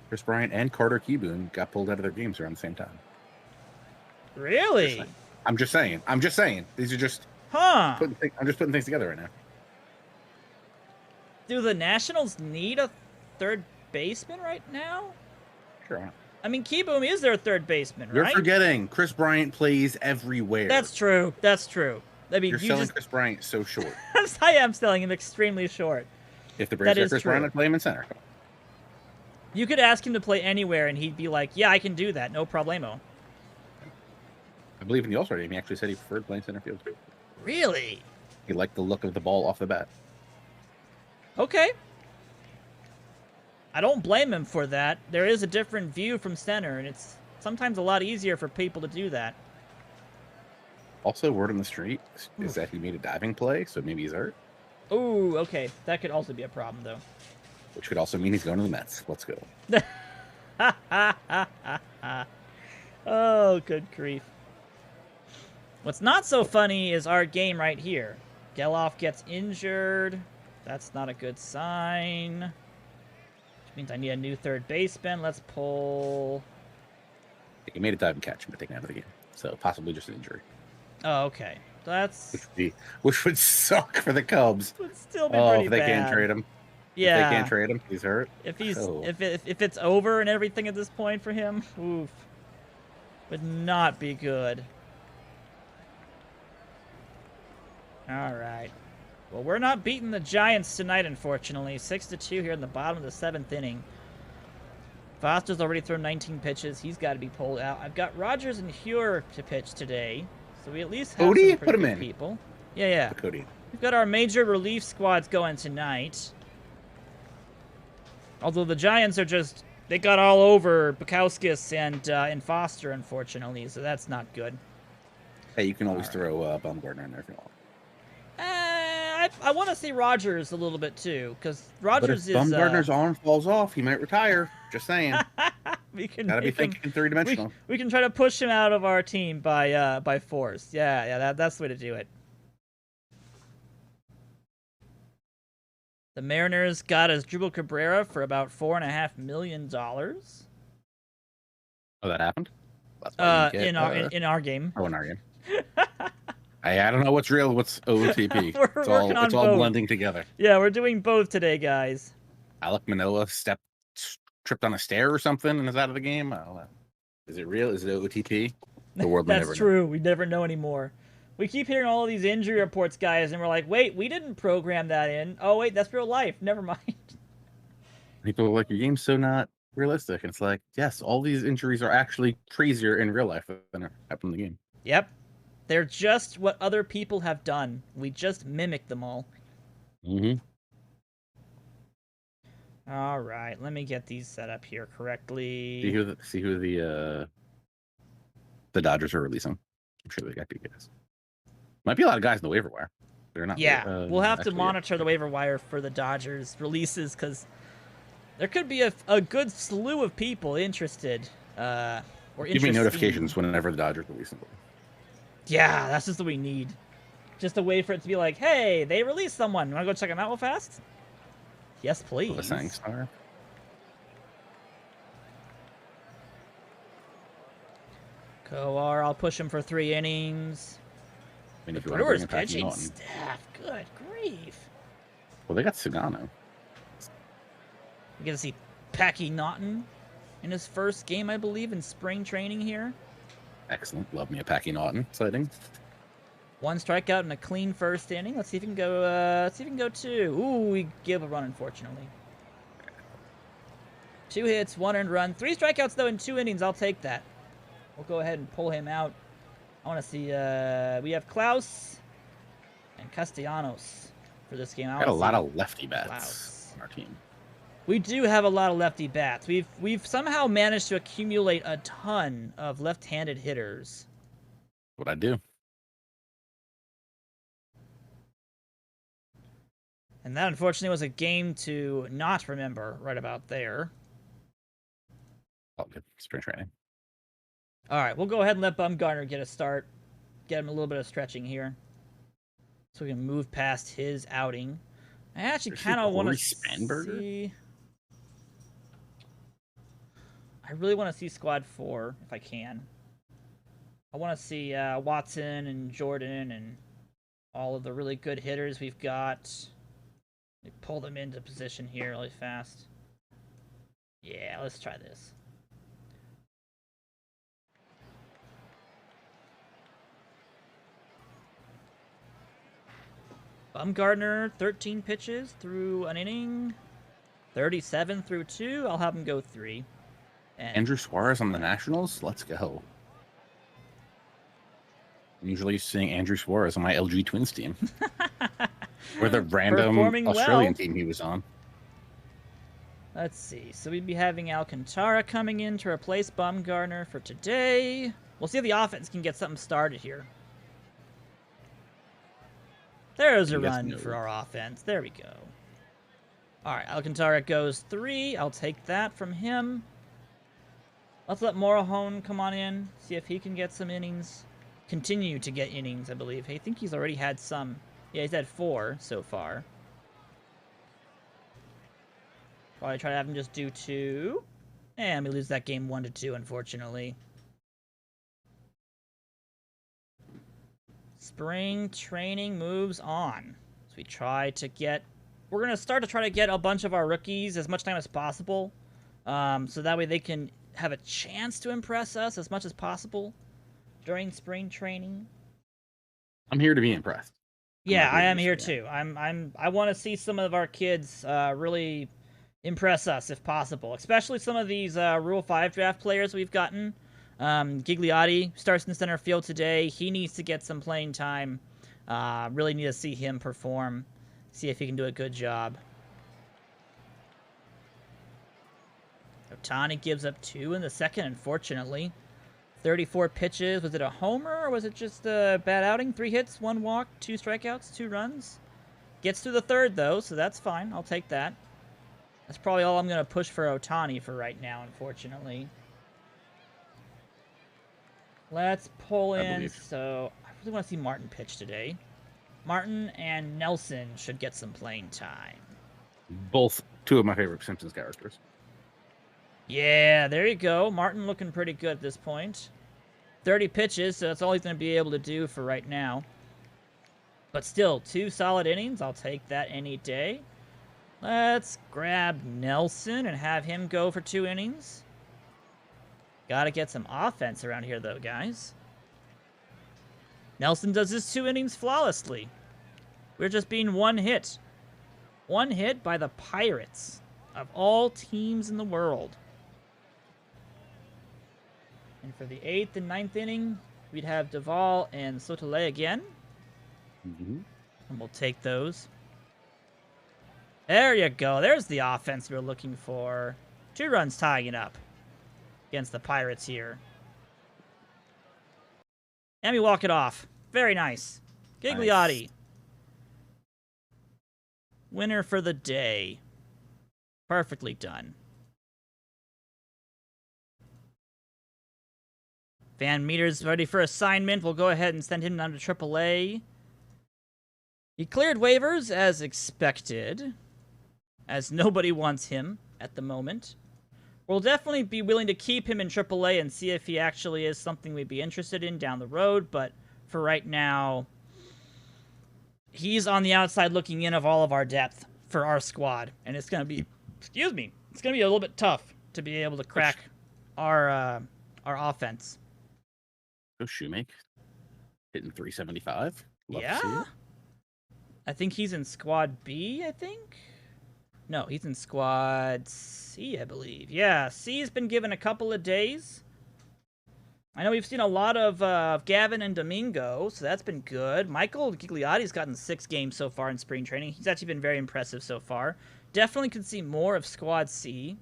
Chris Bryant and Carter Keyboom got pulled out of their games around the same time. Really? I'm just saying. These are just. Huh. I'm just putting things together right now. Do the Nationals need a third baseman right now? Sure. I mean, Keyboom is their third baseman, right? You're forgetting Chris Bryant plays everywhere. That's true. I mean, you're selling Chris Bryant so short. I am selling him extremely short. If the Braves had Chris Bryant, I'd play him in center. You could ask him to play anywhere, and he'd be like, "Yeah, I can do that, no problemo." I believe in the All-Star game, he actually said he preferred playing center field. Really? He liked the look of the ball off the bat. Okay. I don't blame him for that. There is a different view from center, and it's sometimes a lot easier for people to do that. Also, word on the street is that he made a diving play, so maybe he's hurt. Ooh, okay. That could also be a problem, though. Which could also mean he's going to the Mets. Let's go. Oh, good grief. What's not so funny is our game right here. Geloff gets injured. That's not a good sign. Which means I need a new third baseman. Let's pull... He made a dive and catch, but taken out of the game. So possibly just an injury. Oh, okay. That's... Which would suck for the Cubs. Would still be pretty if they bad. Can't trade him. Yeah. If they can't trade him, he's hurt. If it's over and everything at this point for him, oof. Would not be good. All right. Well, we're not beating the Giants tonight, unfortunately. 6-2 here in the bottom of the 7th inning. Foster's already thrown 19 pitches. He's got to be pulled out. I've got Rogers and Hure to pitch today, so we at least have Cody, some put pretty him good in. people. Yeah. Put Cody. We've got our major relief squads going tonight. Although the Giants are just... They got all over Bukowskis and Foster, unfortunately, so that's not good. Hey, you can always throw Bumgarner in there if you want. I want to see Rogers a little bit, too, because Rogers is... Bumgarner's arm falls off, he might retire. Just saying. We can Gotta be thinking three-dimensional. We can try to push him out of our team by force. Yeah, that's the way to do it. The Mariners got us Drupal Cabrera for about $4.5 million. Oh, that happened? In our game. Oh, in our game. I don't know what's real, what's OOTP. It's all blending together. Yeah, we're doing both today, guys. Alek Manoah tripped on a stair or something and is out of the game. I don't know. Is it real? Is it OOTP? The world may never know. That's true. We never know anymore. We keep hearing all of these injury reports, guys, and we're like, wait, we didn't program that in. Oh, wait, that's real life. Never mind. People are like, your game's so not realistic. And it's like, yes, all these injuries are actually crazier in real life than happen in the game. Yep. They're just what other people have done. We just mimic them all. Mm-hmm. All right, let me get these set up here correctly. See who the Dodgers are releasing. I'm sure they got good guys. Might be a lot of guys in the waiver wire. They're not. Yeah, we'll have to monitor the waiver wire for the Dodgers releases because there could be a good slew of people interested. Give me notifications whenever the Dodgers release them. Yeah, that's just what we need. Just a way for it to be like, hey, they released someone. You want to go check them out real fast? Yes, please. Thanks, Star. Coar, I'll push him for 3 innings. I mean, The Brewers pitching staff. Good grief. Well, they got Sagano. We get to see Packy Naughton in his first game, I believe, in spring training here. Excellent. Love me a Packy Naughton sighting. 1 strikeout and a clean first inning. Let's see if we can go. Let's see if we can go 2. Ooh, we give a run, unfortunately. 2 hits, 1 earned run, 3 strikeouts though in 2 innings. I'll take that. We'll go ahead and pull him out. I want to see. We have Klaus and Castellanos for this game. Got a lot of lefty bats on our team. We do have a lot of lefty bats. We've somehow managed to accumulate a ton of left-handed hitters. What I do. And that, unfortunately, was a game to not remember right about there. Oh, good. Spring training. All right, we'll go ahead and let Bumgarner get a start. Get him a little bit of stretching here. So we can move past his outing. I actually kind of want to see... I really want to see Squad 4, if I can. I want to see Watson and Jordan and all of the really good hitters we've got. Let me pull them into position here really fast. Yeah, let's try this. Bumgarner, 13 pitches through an inning. 37 through 2. I'll have him go 3. And Andrew Suarez on the Nationals? Let's go. I'm usually seeing Andrew Suarez on my LG Twins team. Or the random Australian team he was on. Let's see. So we'd be having Alcantara coming in to replace Bumgarner for today. We'll see if the offense can get something started here. There's a run for our offense. There we go. All right, Alcantara goes 3. I'll take that from him. Let's let Morejon come on in, see if he can get some innings. Continue to get innings, I believe. Hey, I think he's already had some. Yeah, he's had 4 so far. Probably try to have him just do 2. And we lose that game 1-2, unfortunately. Spring training moves on. So we try to get... We're going to start to try to get a bunch of our rookies as much time as possible. So that way they can have a chance to impress us as much as possible during spring training. I'm here to be impressed. Yeah, I am rooting here for you. too. I want to see some of our kids really impress us if possible, especially some of these Rule 5 draft players we've gotten. Gigliotti starts in center field today. He needs to get some playing time. Really need to see him perform, see if he can do a good job. Ohtani gives up 2 in the second, unfortunately. 34 pitches. Was it a homer or was it just a bad outing? 3 hits, 1 walk, 2 strikeouts, 2 runs. Gets to the third, though, so that's fine. I'll take that. That's probably all I'm going to push for Ohtani for right now, unfortunately. Let's pull in. So, I really want to see Martin pitch today. Martin and Nelson should get some playing time. Both 2 of my favorite Simpsons characters. Yeah, there you go. Martin looking pretty good at this point. 30 pitches, so that's all he's going to be able to do for right now. But still, 2 solid innings. I'll take that any day. Let's grab Nelson and have him go for 2 innings. Gotta get some offense around here, though, guys. Nelson does his 2 innings flawlessly. We're just being 1 hit. 1 hit by the Pirates, of all teams in the world. And for the 8th and 9th inning, we'd have Duvall and Sotelé again. And we'll take those. There you go. There's the offense we were looking for. 2 runs tying it up against the Pirates here. And we walk it off. Very nice. Gigliotti. Nice. Winner for the day. Perfectly done. Van Meter's ready for assignment. We'll go ahead and send him down to AAA. He cleared waivers as expected, as nobody wants him at the moment. We'll definitely be willing to keep him in AAA and see if he actually is something we'd be interested in down the road, but for right now, he's on the outside looking in of all of our depth for our squad, and it's going to be, it's going to be a little bit tough to be able to crack our offense. Go Shoemake. Hitting 375. Love yeah? to see it. I think he's in Squad B, I think? No, he's in Squad C, I believe. Yeah, C's been given a couple of days. I know we've seen a lot of Gavin and Domingo, so that's been good. Michael Gigliotti's gotten 6 games so far in spring training. He's actually been very impressive so far. Definitely could see more of Squad C.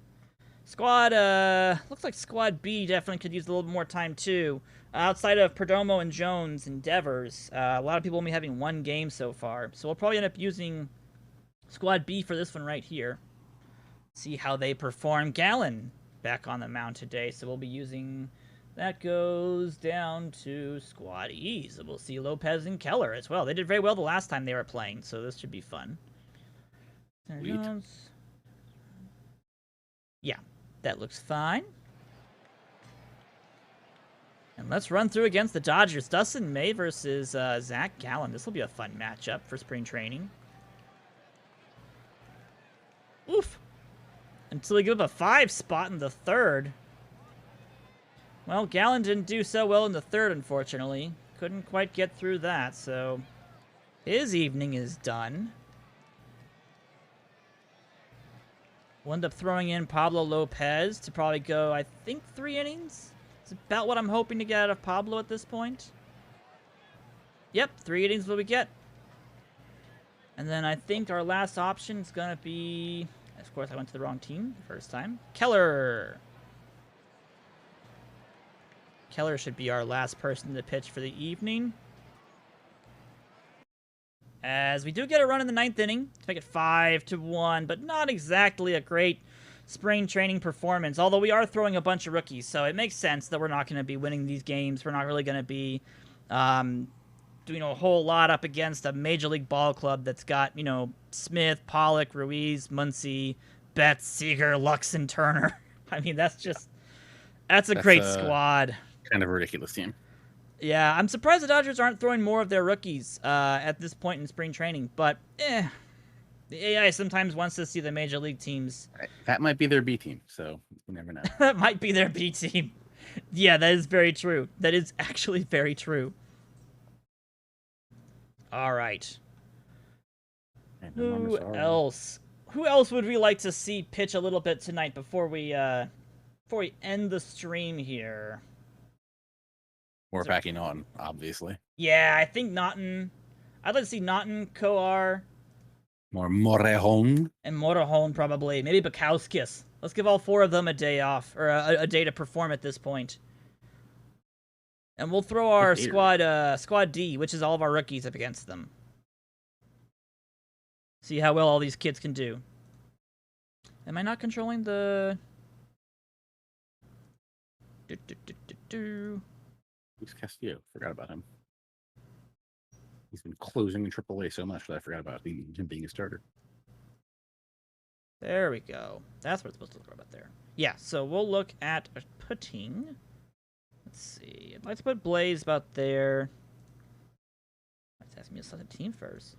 Looks like Squad B definitely could use a little bit more time, too. Outside of Perdomo and Jones and Devers, a lot of people only having 1 game so far. So we'll probably end up using Squad B for this one right here. See how they perform. Gallen back on the mound today, so we'll be using... That goes down to Squad E, so we'll see Lopez and Keller as well. They did very well the last time they were playing, so this should be fun. Yeah, that looks fine. And let's run through against the Dodgers. Dustin May versus Zach Gallen. This will be a fun matchup for spring training. Oof. Until he gave up a 5 spot in the 3rd. Well, Gallen didn't do so well in the 3rd, unfortunately. Couldn't quite get through that, so his evening is done. We'll end up throwing in Pablo Lopez to probably go, I think, 3 innings. It's about what I'm hoping to get out of Pablo at this point. Yep, 3 innings is what we get. And then I think our last option is going to be... Of course, I went to the wrong team the first time. Keller. Keller should be our last person to pitch for the evening. As we do get a run in the 9th inning to make it 5-1, but not exactly a great spring training performance, although we are throwing a bunch of rookies, so it makes sense that we're not going to be winning these games. We're not really going to be doing a whole lot up against a Major League ball club that's got, you know, Smith, Pollock, Ruiz, Muncy, Betts, Seager, Lux, and Turner. I mean, that's a great squad. Kind of a ridiculous team. Yeah, I'm surprised the Dodgers aren't throwing more of their rookies at this point in spring training, but the AI sometimes wants to see the Major League teams. That might be their B team, so you never know. That might be their B team. Yeah, that is very true. That is actually very true. All right. And Who else? Who else would we like to see pitch a little bit tonight before we end the stream here? More packing on, obviously. Yeah, I think Naughton. I'd like to see Naughton, Coar, more Morejon. And Morejon, probably. Maybe Bukowskis. Let's give all 4 of them a day off, or a day to perform at this point. And we'll throw our squad D, which is all of our rookies, up against them. See how well all these kids can do. Am I not controlling the... Who's Castillo? Forgot about him. He's been closing in AAA so much that I forgot about him being a starter. There we go. That's what it's supposed to look about there. Yeah, so we'll look at putting. Let's see. I'd like to put Blaze about there. Let's ask me to select a team first.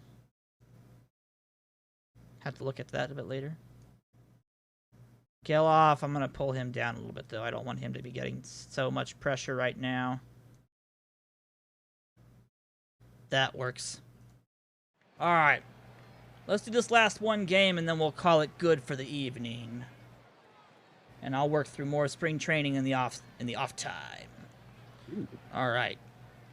Have to look at that a bit later. Geloff, I'm going to pull him down a little bit, though. I don't want him to be getting so much pressure right now. That works. All right. Let's do this last one game, and then we'll call it good for the evening. And I'll work through more spring training in the off time. Ooh. All right.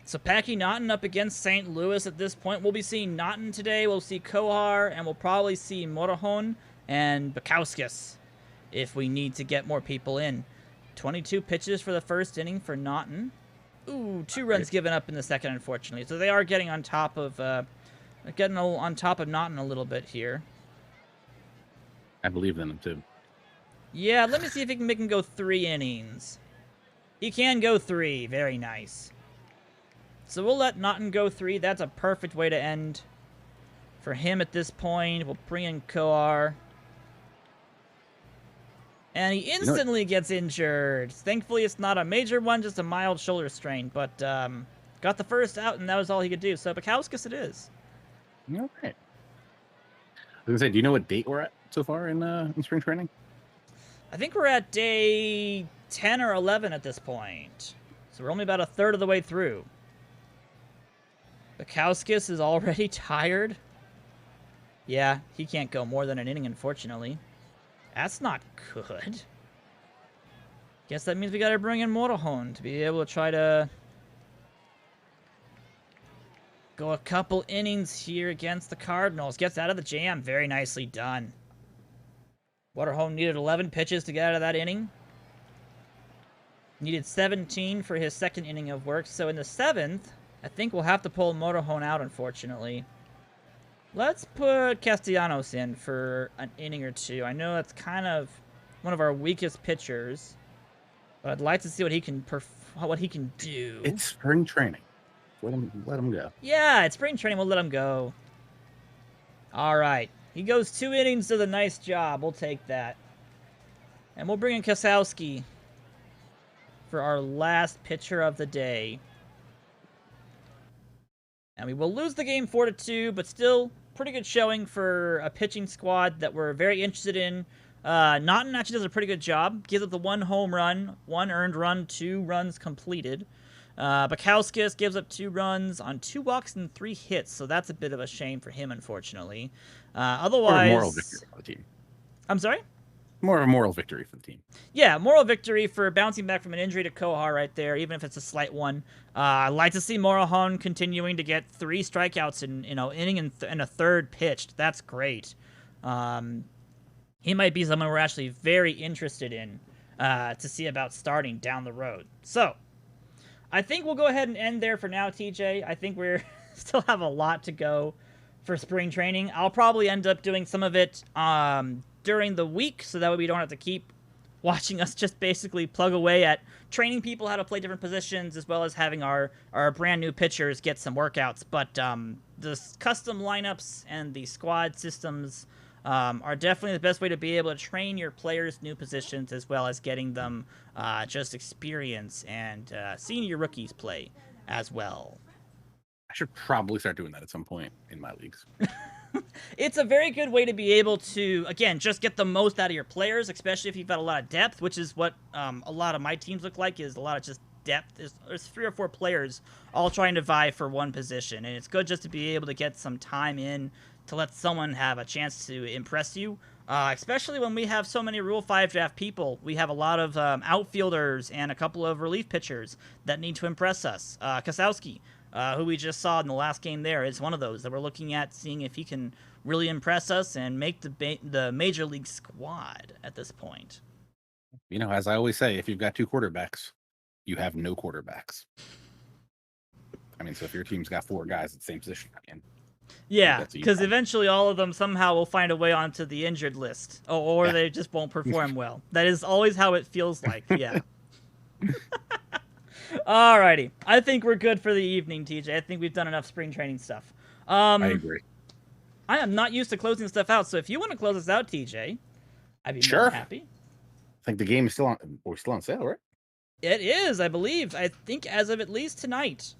So Packy Naughton up against St. Louis at this point. We'll be seeing Naughton today. We'll see Coar, and we'll probably see Morejon and Bukowskis if we need to get more people in. 22 pitches for the first inning for Naughton. Ooh, 2 runs given up in the second, unfortunately. So they are getting on top of Naughton a little bit here. I believe in him too. Yeah, let me see if he can make him go 3 innings. He can go 3. Very nice. So we'll let Naughton go 3. That's a perfect way to end for him at this point. We'll bring in Coar. And he instantly gets injured. Thankfully, it's not a major one, just a mild shoulder strain. But got the first out, and that was all he could do. So Bukowskis it is. Okay. I was gonna say, do you know what date we're at so far in spring training? I think we're at day 10 or 11 at this point. So we're only about a third of the way through. Bukowskis is already tired. Yeah, he can't go more than an inning, unfortunately. That's not good. Guess that means we gotta bring in Morejon to be able to try to go a couple innings here against the Cardinals. Gets out of the jam. Very nicely done. Morejon needed 11 pitches to get out of that inning. Needed 17 for his second inning of work. So in the 7th, I think we'll have to pull Morejon out, unfortunately. Let's put Castellanos in for an inning or 2. I know that's kind of one of our weakest pitchers, but I'd like to see what he can do. It's spring training. Let him go. Yeah, it's spring training. We'll let him go. All right. He goes 2 innings, does a nice job. We'll take that. And we'll bring in Kasowski for our last pitcher of the day. And we will lose the game 4-2, but still pretty good showing for a pitching squad that we're very interested in. Naughton actually does a pretty good job. Gives up the 1 home run, 1 earned run, 2 runs completed. Bukowskis gives up 2 runs on 2 walks and 3 hits, so that's a bit of a shame for him, unfortunately. Otherwise, or a moral victory for the team. I'm sorry? More of a moral victory for the team. Yeah, moral victory for bouncing back from an injury to Kohar right there, even if it's a slight one. I'd like to see Morejon continuing to get 3 strikeouts in inning and a third pitched. That's great. He might be someone we're actually very interested in to see about starting down the road. So, I think we'll go ahead and end there for now, TJ. I think we're still have a lot to go for spring training. I'll probably end up doing some of it during the week, so that way we don't have to keep watching us just basically plug away at training people how to play different positions, as well as having our brand new pitchers get some workouts. But the custom lineups and the squad systems are definitely the best way to be able to train your players' new positions, as well as getting them just experience and seeing your rookies play as well. I should probably start doing that at some point in my leagues. It's a very good way to be able to, again, just get the most out of your players, especially if you've got a lot of depth, which is what a lot of my teams look like, is a lot of just depth. There's 3 or 4 players all trying to vie for one position, and it's good just to be able to get some time in to let someone have a chance to impress you. Especially when we have so many Rule 5 draft people. We have a lot of outfielders and a couple of relief pitchers that need to impress us. Kosowski, who we just saw in the last game there, is one of those that we're looking at, seeing if he can really impress us and make the Major League squad at this point. You know, as I always say, if you've got 2 quarterbacks, you have no quarterbacks. I mean, so if your team's got 4 guys at the same position, yeah, because eventually all of them somehow will find a way onto the injured list, or they just won't perform well. That is always how it feels like, yeah. Alrighty, I think we're good for the evening, TJ. I think we've done enough spring training stuff. I agree. I am not used to closing stuff out, so if you want to close us out, TJ, I'd be more happy. I think the game is still on. We're still on sale, right? It is, I believe. I think as of at least tonight.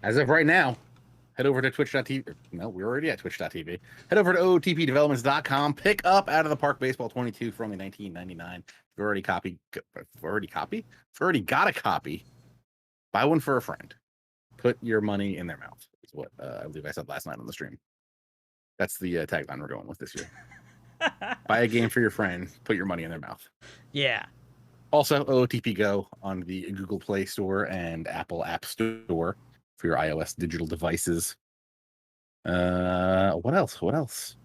As of right now, head over to twitch.tv. No, we're already at twitch.tv. Head over to OOTPdevelopments.com. Pick up Out of the Park Baseball 22 for only $19.99. If you've already got a copy, buy one for a friend. Put your money in their mouth, is what I believe I said last night on the stream. That's the tagline we're going with this year. Buy a game for your friend, put your money in their mouth. Yeah. Also, OOTP Go on the Google Play Store and Apple App Store for your iOS digital devices. What else?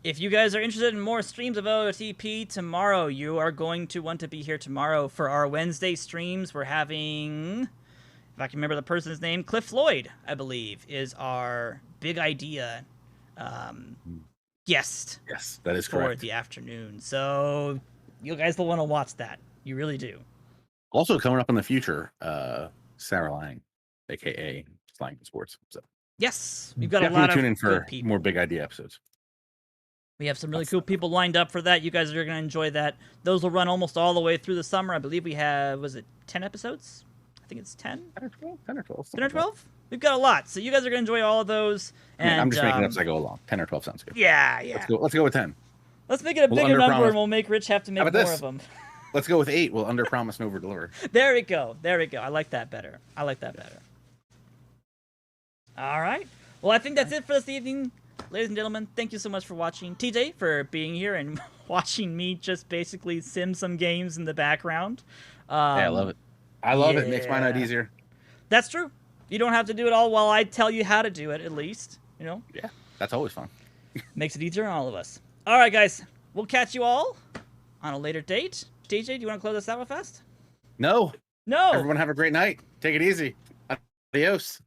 If you guys are interested in more streams of OOTP tomorrow, you are going to want to be here tomorrow for our Wednesday streams. We're having, if I can remember the person's name, Cliff Floyd, I believe, is our big idea guest. Yes, that is for correct. the afternoon. So you guys will want to watch that. You really do. Also coming up in the future, Sarah Lang, aka Slang Sports. So yes, we've got a lot of tune in for people. more big idea episodes. We have some really cool people lined up for that. You guys are going to enjoy that. Those will run almost all the way through the summer. I believe we have, was it 10 episodes? I think it's 10? 10 or 12? 10 or 12. 10 or 12? We've got a lot. So you guys are going to enjoy all of those. And I'm just making it up as I go along. 10 or 12 sounds good. Yeah. Let's go with 10. Let's make it a bigger number and we'll make Rich have to make more of them. Let's go with 8. We'll under promise and over deliver. There we go. I like that better. All right. Well, I think that's it for this evening. Ladies and gentlemen, thank you so much for watching. TJ, for being here and watching me just basically sim some games in the background. Yeah, I love it. It makes my night easier. That's true. You don't have to do it all while I tell you how to do it, at least. You know? Yeah, that's always fun. Makes it easier on all of us. All right, guys. We'll catch you all on a later date. TJ, do you want to close us out with fast? No. No. Everyone have a great night. Take it easy. Adios.